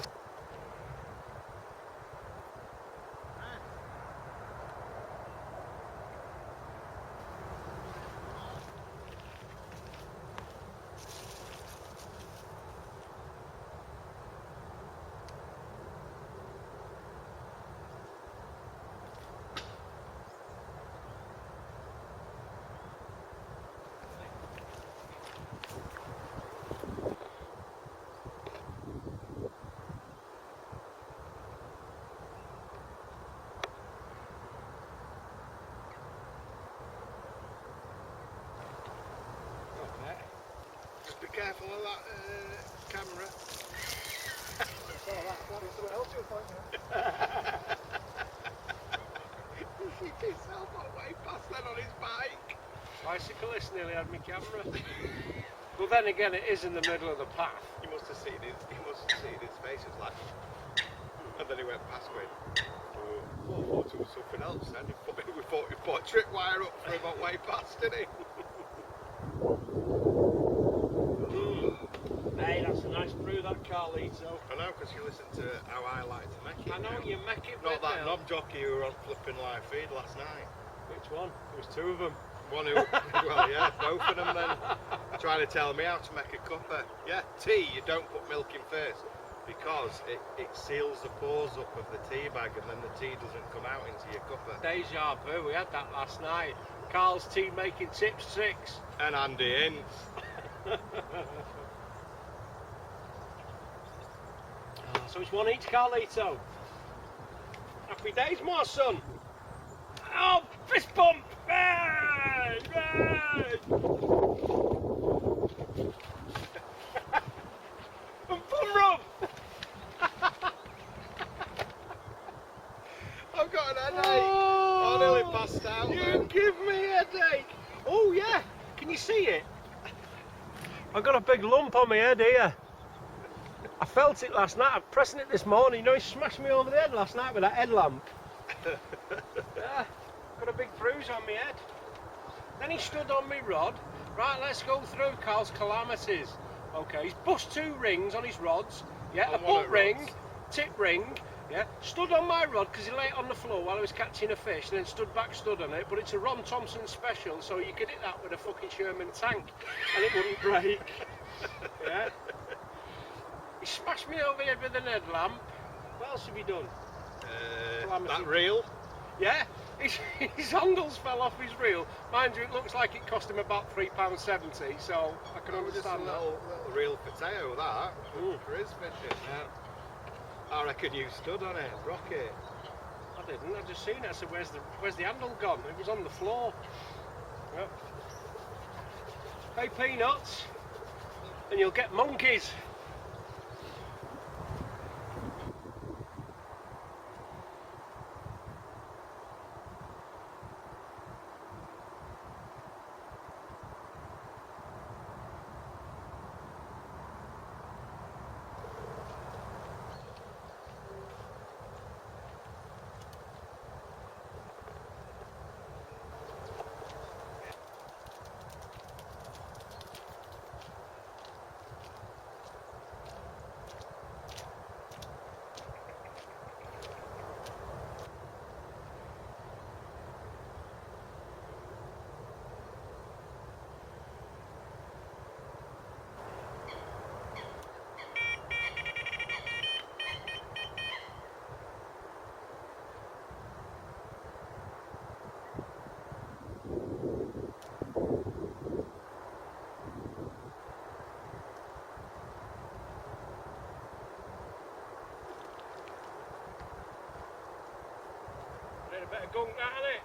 Just be careful of that camera. He hit himself on way past then on his bike. Bicyclist nearly had my camera. Well, then again, it is in the middle of the path. He must have seen his face. It was like, and then he went past me. I thought it was something else. Then we thought he put a tripwire up for him on way past, didn't he? Hey, that's a nice brew, that Carlito. I know, because you listen to how I like to make it. I know now. you make it. Not that now. knob jockey who were on flipping live feed last night. Which one? There was 2 of them. One who, well, yeah, both of them then, trying to tell me how to make a cuppa. Yeah, tea, you don't put milk in first, because it seals the pores up of the tea bag and then the tea doesn't come out into your cuppa. Deja vu, we had that last night. Carl's tea making tips 6. And Andy Ince. So it's 1 each, Carlito. Happy days, my son. Oh, fist bump! Hey, hey. And bum rub! I've got an headache. I nearly passed out. You give me a headache. Oh yeah, can you see it? I've got a big lump on my head here. I felt it last night. I'm pressing it this morning. You know, he smashed me over the head last night with that headlamp. Yeah, got a big bruise on my head. Then he stood on my rod. Right, let's go through Carl's calamities. Okay, he's bust 2 rings on his rods. Yeah, On a one butt of ring, rods. tip ring. Yeah, stood on my rod because he lay it on the floor while I was catching a fish, and then stood on it. But it's a Ron Thompson special, so you could hit that with a fucking Sherman tank, and it wouldn't break. Yeah. He smashed me over the head with an headlamp. What else have you done? That reel? Yeah, his handles fell off his reel. Mind you, it looks like it cost him about £3.70, so I can That was just a understand that. little reel potato, that, Mm. for his fishing. Yeah. I reckon you stood on it, Rocket. I didn't, I just seen it. I said, where's the handle gone? It was on the floor. Yep. Hey, peanuts, and you'll get monkeys. Bit of gunk, that, innit?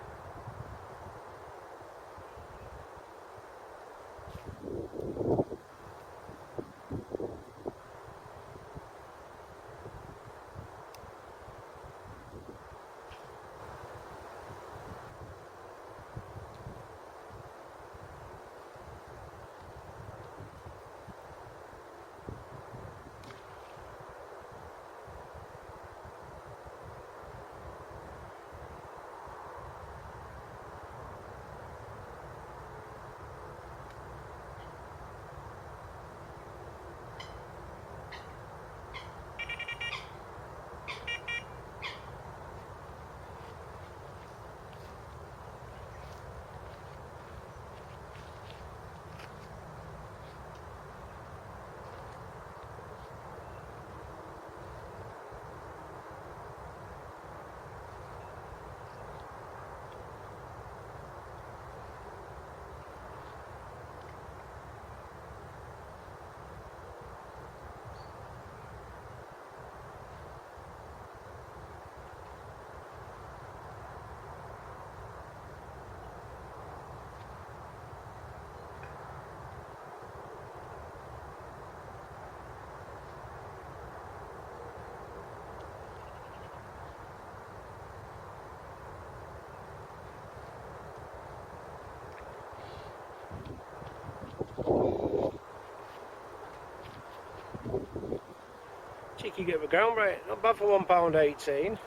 Cheeky get the ground rate, not bad for £1.18.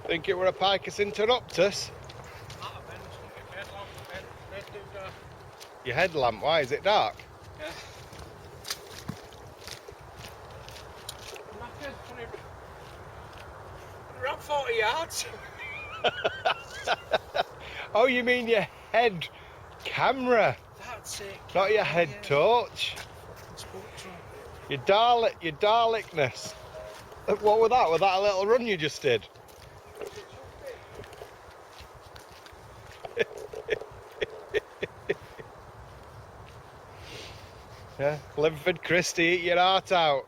Think it were a Picus interruptus? Your headlamp, why is it dark? Yeah. Around 40 yards. Oh, you mean your head camera, That's it. not your head torch. Your Dalekness. What was that? Was that a little run you just did? Yeah, Linford Christie, eat your heart out.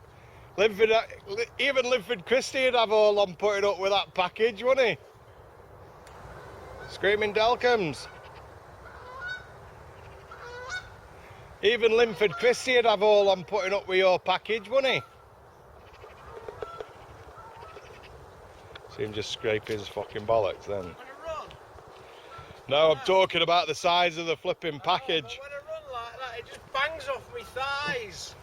Even Linford Christie would have all on putting up with that package, wouldn't he? Screaming Delcums. Even Linford Christie would have all on putting up with your package, wouldn't he? See him just scrape his fucking bollocks then. When I run, No, I'm talking about the size of the flipping package. but when I run like that, it just bangs off my thighs.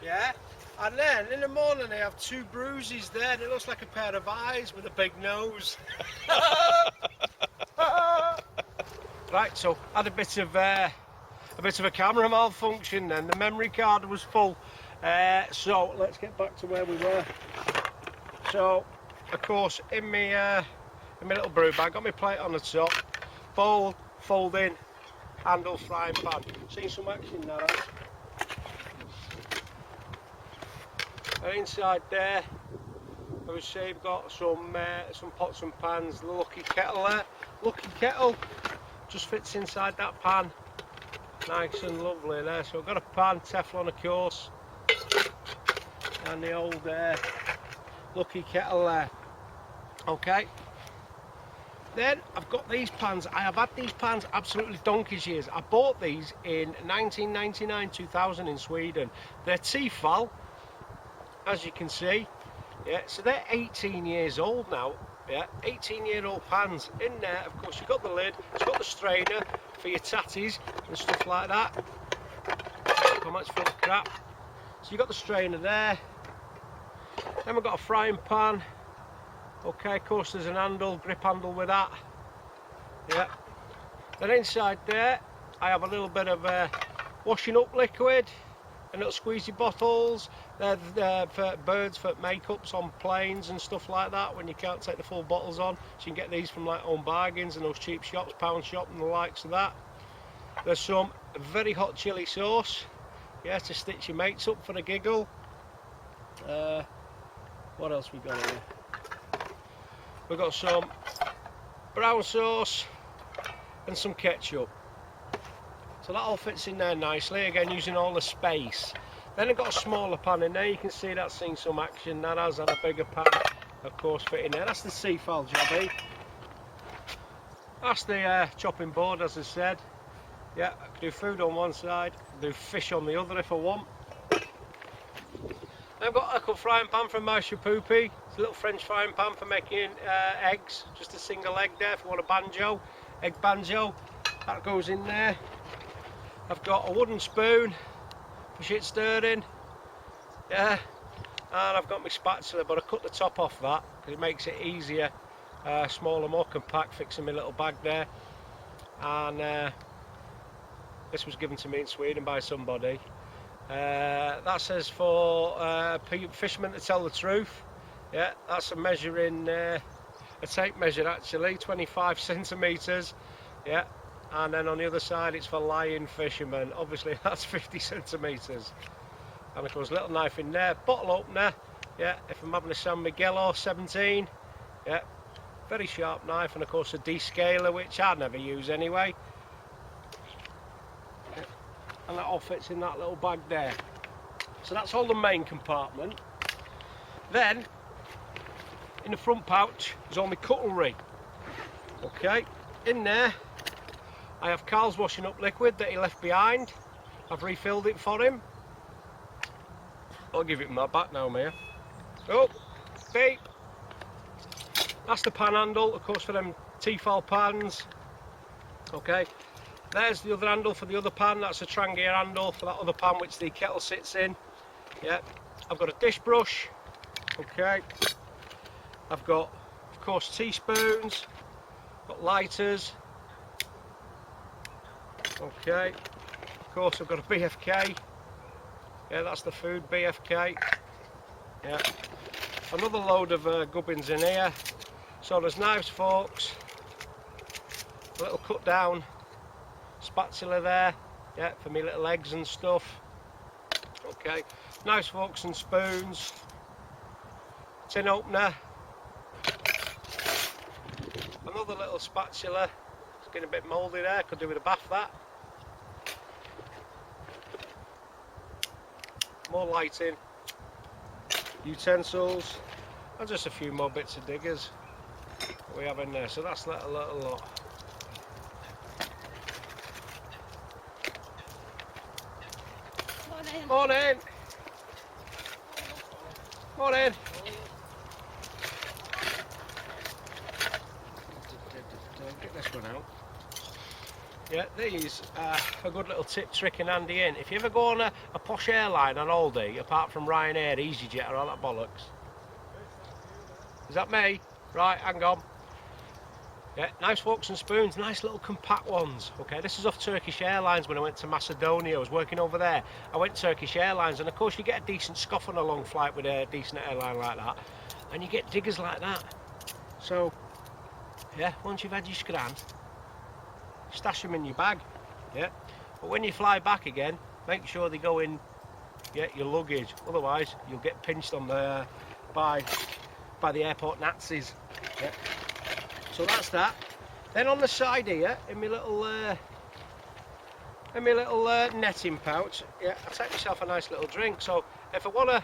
Yeah? And then in the morning, I have 2 bruises there, and it looks like a pair of eyes with a big nose. Right, so had a bit of a camera malfunction. Then the memory card was full. So let's get back to where we were. So, of course, in my little brew bag, got my plate on the top, bowl, folding, handle, frying pan. Seen some action now. And inside there, I would say we've got some pots and pans. The lucky kettle there. Lucky kettle just fits inside that pan, nice and lovely there. So I've got a pan, Teflon of course, and the old lucky kettle there. Okay. Then I've got these pans. I have had these pans absolutely donkey's years. I bought these in 1999, 2000 in Sweden. They're Tefal, as you can see. Yeah, so they're 18 years old now. Yeah, 18-year-old pans. In there, of course, you've got the lid. It's got the strainer for your tatties and stuff like that. How much full of crap. So you've got the strainer there. Then we've got a frying pan. Okay, of course, there's an handle, grip handle with that. Yeah. Then inside there, I have a little bit of washing up liquid and little squeezy bottles. They're for birds, for makeups on planes and stuff like that when you can't take the full bottles on. So you can get these from like Home Bargains and those cheap shops, Pound Shop and the likes of that. There's some very hot chilli sauce, yeah, to stitch your mates up for a giggle. What else we got here? We've got some brown sauce and some ketchup. So that all fits in there nicely, again using all the space. Then I've got a smaller pan in there, you can see that's seen some action, that has had a bigger pan, of course, fit in there. That's the Seafall jobby. That's the chopping board, as I said. Yeah, I can do food on one side, do fish on the other if I want. I've got a frying pan from my Shapoopy. It's a little French frying pan for making eggs, just a single egg there if you want a banjo, egg banjo. That goes in there. I've got a wooden spoon for shit stirring, yeah, and I've got my spatula, but I cut the top off that because it makes it easier, smaller, more compact, fixing my little bag there. And this was given to me in Sweden by somebody. That says for fishermen to tell the truth. Yeah, that's a measuring, a tape measure actually, 25 centimetres. Yeah, and then on the other side it's for lying fishermen. Obviously that's 50 centimetres. And of course, a little knife in there, bottle opener. Yeah, if I'm having a San Miguel 17. Yeah, very sharp knife, and of course a descaler, which I never use anyway. And that all fits in that little bag there. So that's all the main compartment. Then in the front pouch is all my cutlery. Okay, in there I have Carl's washing up liquid that he left behind. I've refilled it for him. I'll give it my back now, Mia. Oh, beep. That's the pan handle, of course, for them Tefal pans. Okay. There's the other handle for the other pan. That's a Trangier handle for that other pan which the kettle sits in. Yeah, I've got a dish brush. Okay, I've got, of course, teaspoons. Got lighters. Okay, of course I've got a BFK. Yeah, that's the food BFK. Yeah, another load of gubbins in here. So there's knives, forks, a little cut down spatula there, yeah, for me little eggs and stuff. Okay, knives, forks and spoons, tin opener, another little spatula. It's getting a bit mouldy there, could do with a bath that. More lighting, utensils, and just a few more bits of diggers that we have in there. So that's that a little lot. Morning. Morning. Get this one out. Yeah, these are a good little tip, trick and handy in. If you ever go on a posh airline on holiday, apart from Ryanair, EasyJet or all that bollocks. Is that me? Right, hang on. Yeah, nice forks and spoons, nice little compact ones. Okay, this is off Turkish Airlines when I went to Macedonia. I was working over there. I went Turkish Airlines, and of course you get a decent scoff on a long flight with a decent airline like that, and you get diggers like that. So, yeah, once you've had your scran, stash them in your bag. Yeah, but when you fly back again, make sure they go in, yeah, your luggage. Otherwise, you'll get pinched on the by the airport Nazis. Yeah. So that's that. Then on the side here, in my little netting pouch, yeah, I take myself a nice little drink. So if I wanna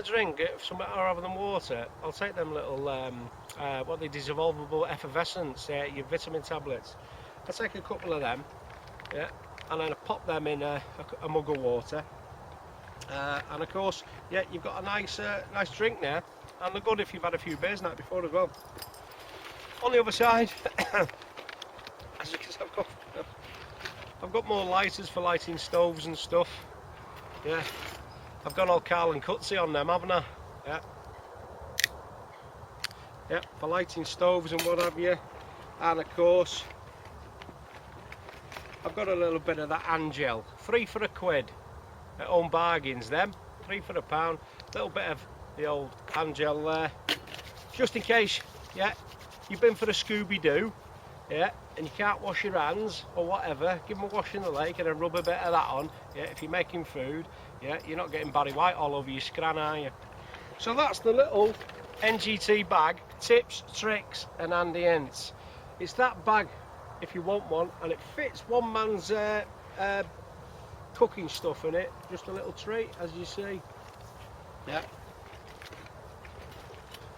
drink something other than water, I'll take them little what they dissolvable effervescence, your vitamin tablets. I take a couple of them, yeah, and then I pop them in a mug of water. And of course, yeah, you've got a nice drink there, and they're good if you've had a few beers night before as well. On the other side, as you can see, I've got more lighters for lighting stoves and stuff. Yeah, I've gone all Carl and Cutsy on them, haven't I? Yeah. Yeah, for lighting stoves and what have you. And of course, I've got a little bit of that Angel, 3 for £1 at Home Bargains. Them 3 for £1. Little bit of the old Angel there, just in case. Yeah. You've been for a Scooby-Doo, yeah, and you can't wash your hands or whatever, give them a wash in the lake and then rub a bit of that on. Yeah, if you're making food, yeah, you're not getting Barry White all over your scran, are you? So that's the little NGT bag, tips, tricks and handy hints. It's that bag if you want one, and it fits one man's cooking stuff in it. Just a little treat, as you see. Yeah.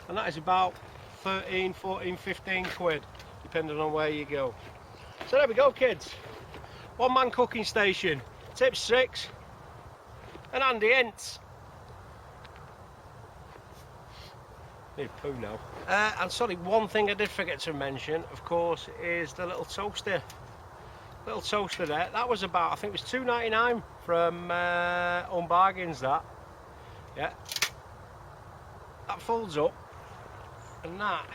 And that is about 13, 14, 15 quid, depending on where you go. So there we go, kids. One man cooking station, tips 6, and Andy Ents. Need a poo now. And sorry, one thing I did forget to mention, of course, is the little toaster. Little toaster there. That was about, I think it was £2.99 from Home Bargains. That, yeah. That folds up, and that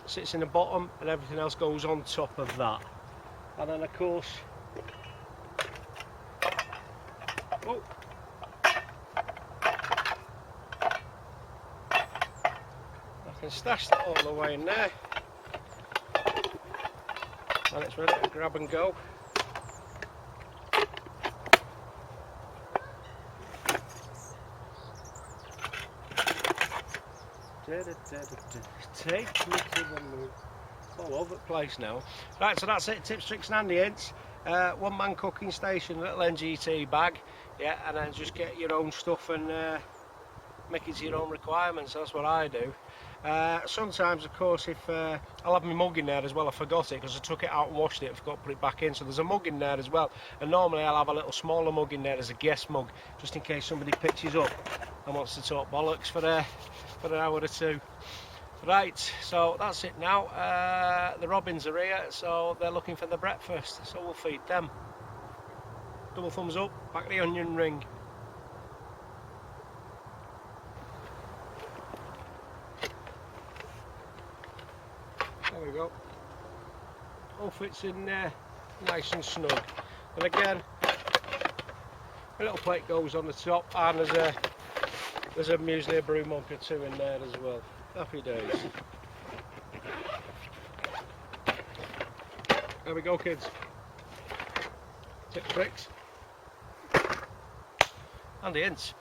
sits in the bottom, and everything else goes on top of that. And then, of course, oh. I can stash that all the way in there, and it's ready to grab and go. Take me to the moon. All over the place now. Right, so that's it. Tips, tricks, and Andy Ents. One man cooking station, little NGT bag, yeah, and then just get your own stuff and make it to your own requirements. That's what I do. Sometimes, of course, if I'll have my mug in there as well. I forgot it because I took it out and washed it. I forgot to put it back in, so there's a mug in there as well. And normally I'll have a little smaller mug in there as a guest mug, just in case somebody pitches up and wants to talk bollocks for an hour or two. Right, so that's it now. The robins are here, so they're looking for the breakfast, so we'll feed them. Double thumbs up, back the onion ring. There we go. All fits in there, nice and snug. And again, a little plate goes on the top, and there's a muesli brew mug or two in there as well. Happy days. There we go, kids. Tips, tricks, and the Ents.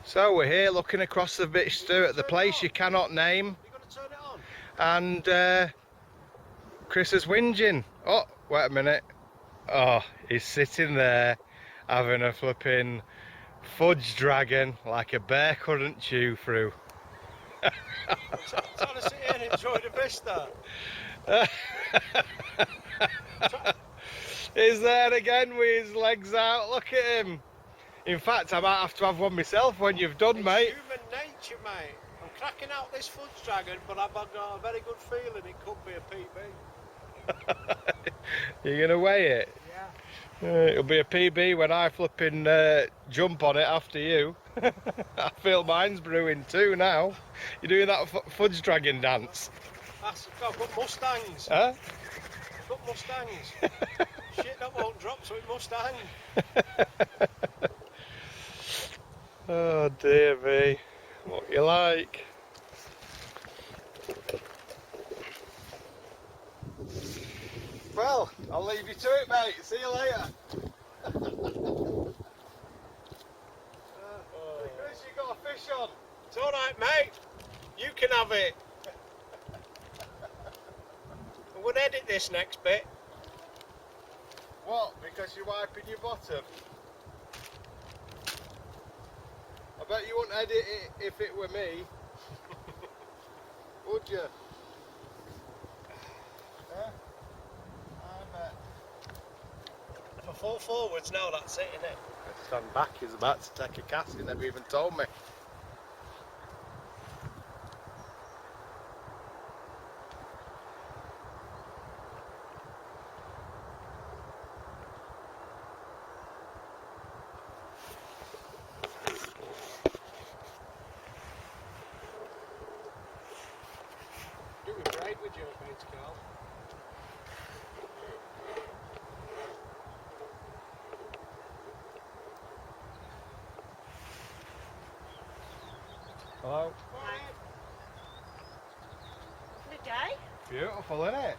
So we're here looking across the vista at the place you cannot name, You gonna turn it on? and Chris is whinging. Oh, wait a minute. Oh, he's sitting there having a flipping fudge dragon like a bear couldn't chew through. I'm trying to sit here and enjoy the vista. He's there again with his legs out. Look at him. In fact, I might have to have one myself when you've done, It's mate. human nature, mate. I'm cracking out this fudge dragon, but I've got a very good feeling it could be a PB. You're gonna weigh it? Yeah. It'll be a PB when I flipping jump on it after you. I feel mine's brewing too now. You're doing that fudge dragon dance. I've got Mustangs. Huh? I've got Mustangs. Shit, that won't drop, so it must hang. Oh dear me. What you like? Well, I'll leave you to it, mate. See you later. Hey Chris, you got a fish on. It's alright, mate. You can have it. I'm going to edit this next bit. What? Because you're wiping your bottom? I bet you wouldn't edit it if it were me. Would you? Huh? I bet. If I fall forwards now, that's it, innit? stand back, he's about to take a cast, he never even told me. Do we braid with your baits, Carl? Hello. Good day. Beautiful, isn't it?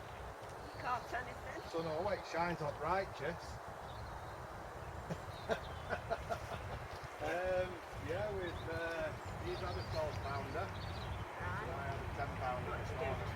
Can't anything. Sun always shines up bright, Jess. Yeah, he's had a 12-pounder. And I had a 10-pounder this morning.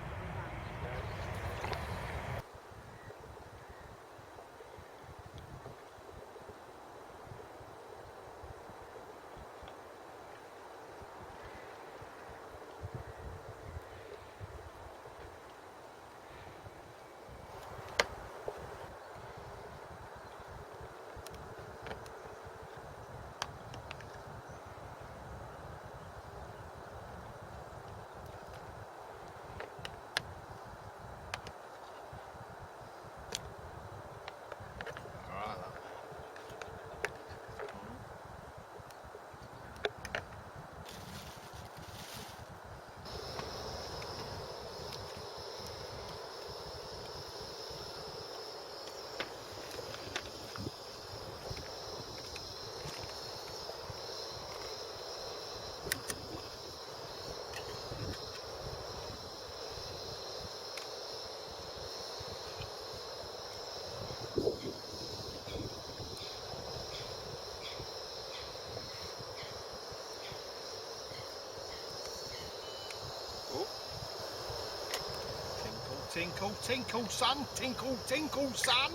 Tinkle, tinkle, son, tinkle, tinkle, son.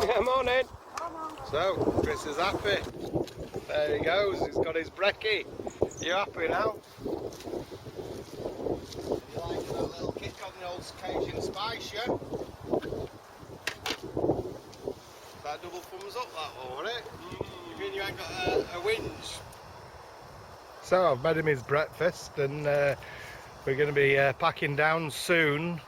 Yeah, morning. So, Chris is happy. There he goes, he's got his brekkie. You happy now? You like that little kick on the old Cajun spice, yeah? That double thumbs up, that one, wasn't it? You mean you ain't got a whinge? So, I've made him his breakfast and we're going to be packing down soon.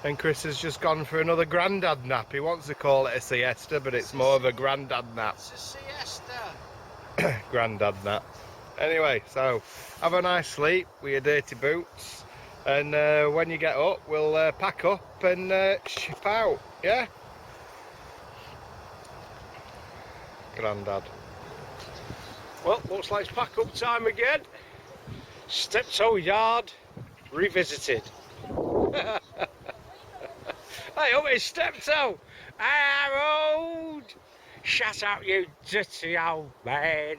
And Chris has just gone for another grandad nap. He wants to call it a siesta, but it's more of a grandad nap. It's a siesta. Grandad nap. Anyway, so have a nice sleep with your dirty boots, and when you get up, we'll pack up and ship out. Yeah. Grandad. Well, looks like it's pack up time again. Steptoe Yard revisited. Hey, up his Steptoe! Harold! Shut up, you dirty old man!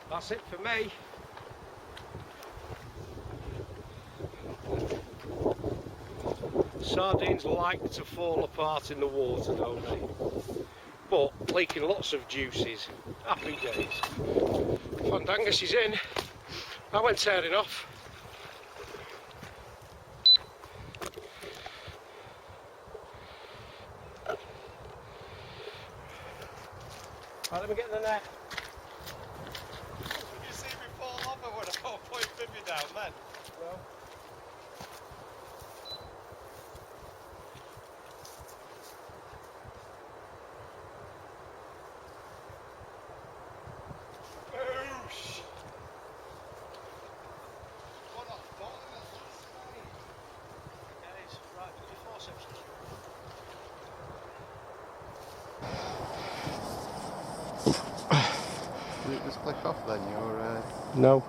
That's it for me. Sardines like to fall apart in the water, don't they? But leaking lots of juices. Happy days. Fandangus is in. I went tearing off. Right, let me get in the net. Did you see me fall over when I got a point 50 down then? No. Boosh! What a bottom at last, mate. Guys, right, put your forceps in. Did it just click off then? You're No.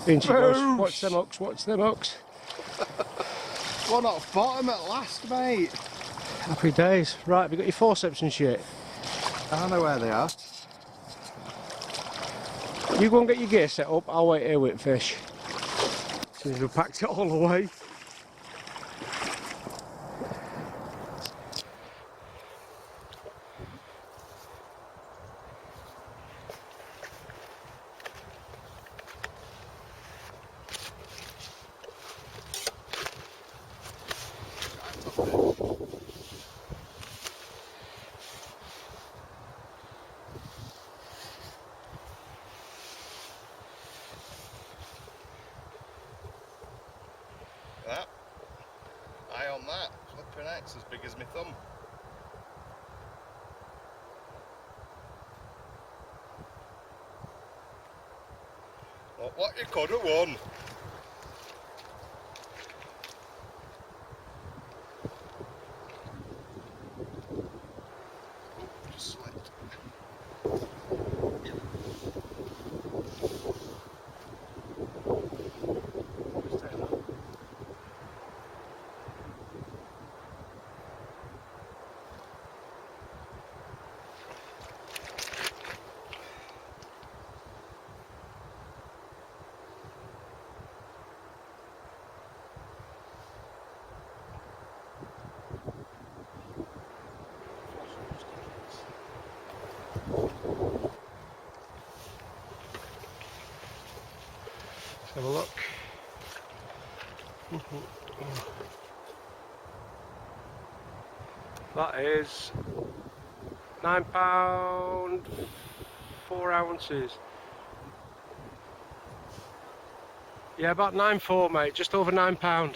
In she goes. Boosh! Watch them hooks, watch them hooks. One off bottom at last, mate. Happy days. Right, have you got your forceps and shit? I don't know where they are. You go and get your gear set up, I'll wait here with fish. As soon as we've packed it all away. That. Eye on that. Flipping X as big as my thumb. Not what you could have won. Oh, just slipped. Have a look. That is £9, 4 ounces. Yeah, about 9.4, mate, just over £9.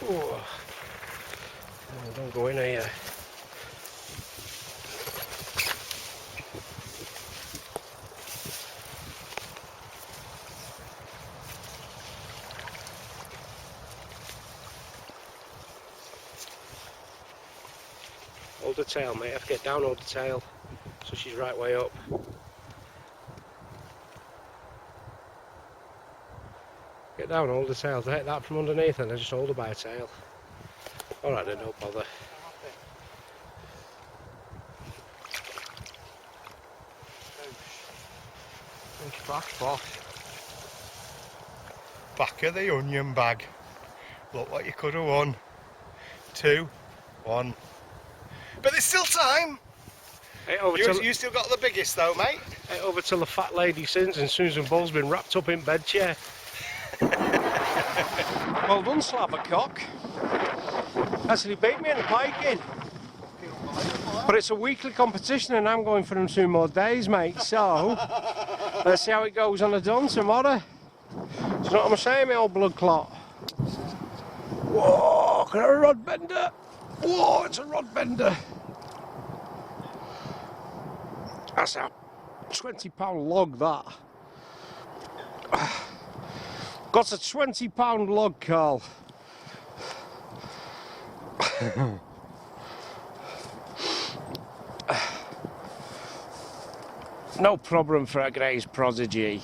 Oh, don't go in here. Hold the tail, mate. I have to get down, hold the tail. So she's right way up. Get down, hold the tail. Take that from underneath and then just hold her by a tail. Alright then, don't bother. Back boss. Back of the onion bag. Look what you could have won. 2, 1. But there's still time. Hey, over You still got the biggest though, mate. Hey, over till the fat lady sins and Susan Bull's been wrapped up in bed chair. Well done, Slabbercock. Actually beat me in the piking. But it's a weekly competition and I'm going for them 2 more days, mate. So, let's see how it goes on the done tomorrow. Do you know what I'm saying, my old blood clot? Whoa, look at a rod bender. Whoa, it's a rod bender. That's a £20 log, that. Got a £20 log, Carl. No problem for a Grey's prodigy.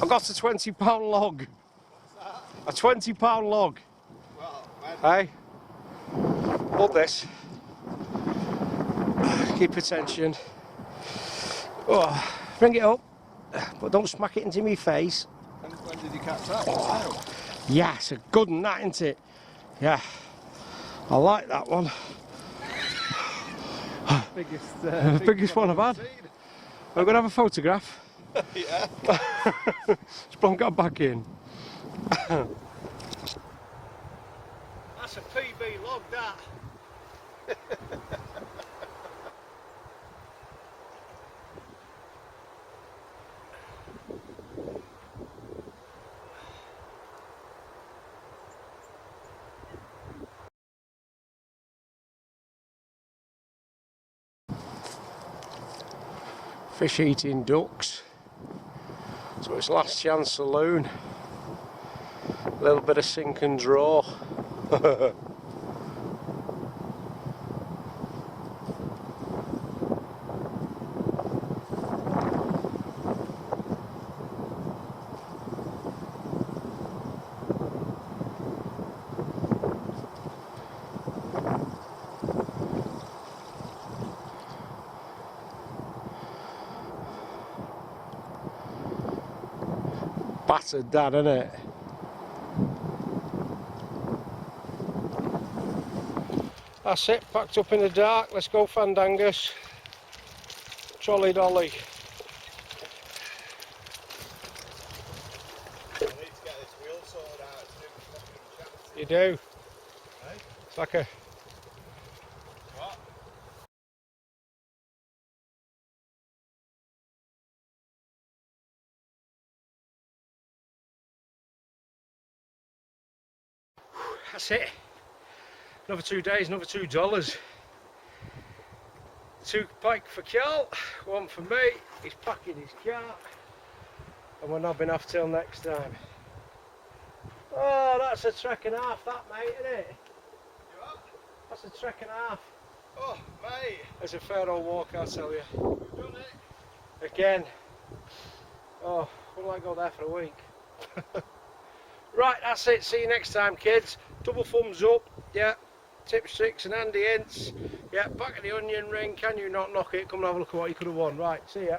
I got a £20 log. A £20 log. Well, Hey? Hold this. Keep attention. Oh, bring it up, but don't smack it into my face. And when did you catch that one? Yeah, it's a good one, that, isn't it? Yeah, I like that one. Biggest one I've had. We're going to have a photograph. Yeah. Spawn got back in. That's a PB log, that. Fish eating ducks. So it's last chance saloon. A little bit of sink and draw. Battered that, isn't it? That's it, packed up in the dark. Let's go, Fandangus. Trolley dolly. I need to get this wheel sorted out. It's too fucking chatty. You do. Hey? It's like a... What? That's it. Another 2 days, another $2. 2 pike for Carl, 1 for me. He's packing his cart. And we're knobbing off till next time. Oh, that's a trek and a half, that, mate, isn't it? You what? That's a trek and a half. Oh, mate. It's a fair old walk, I'll tell you. We've done it. Again. Oh, wouldn't like to go there for a week. Right, that's it. See you next time, kids. Double thumbs up. Yeah. Tips, tricks and handy hints. Yeah, back of the onion ring. Can you not knock it? Come and have a look at what you could have won. Right, see ya.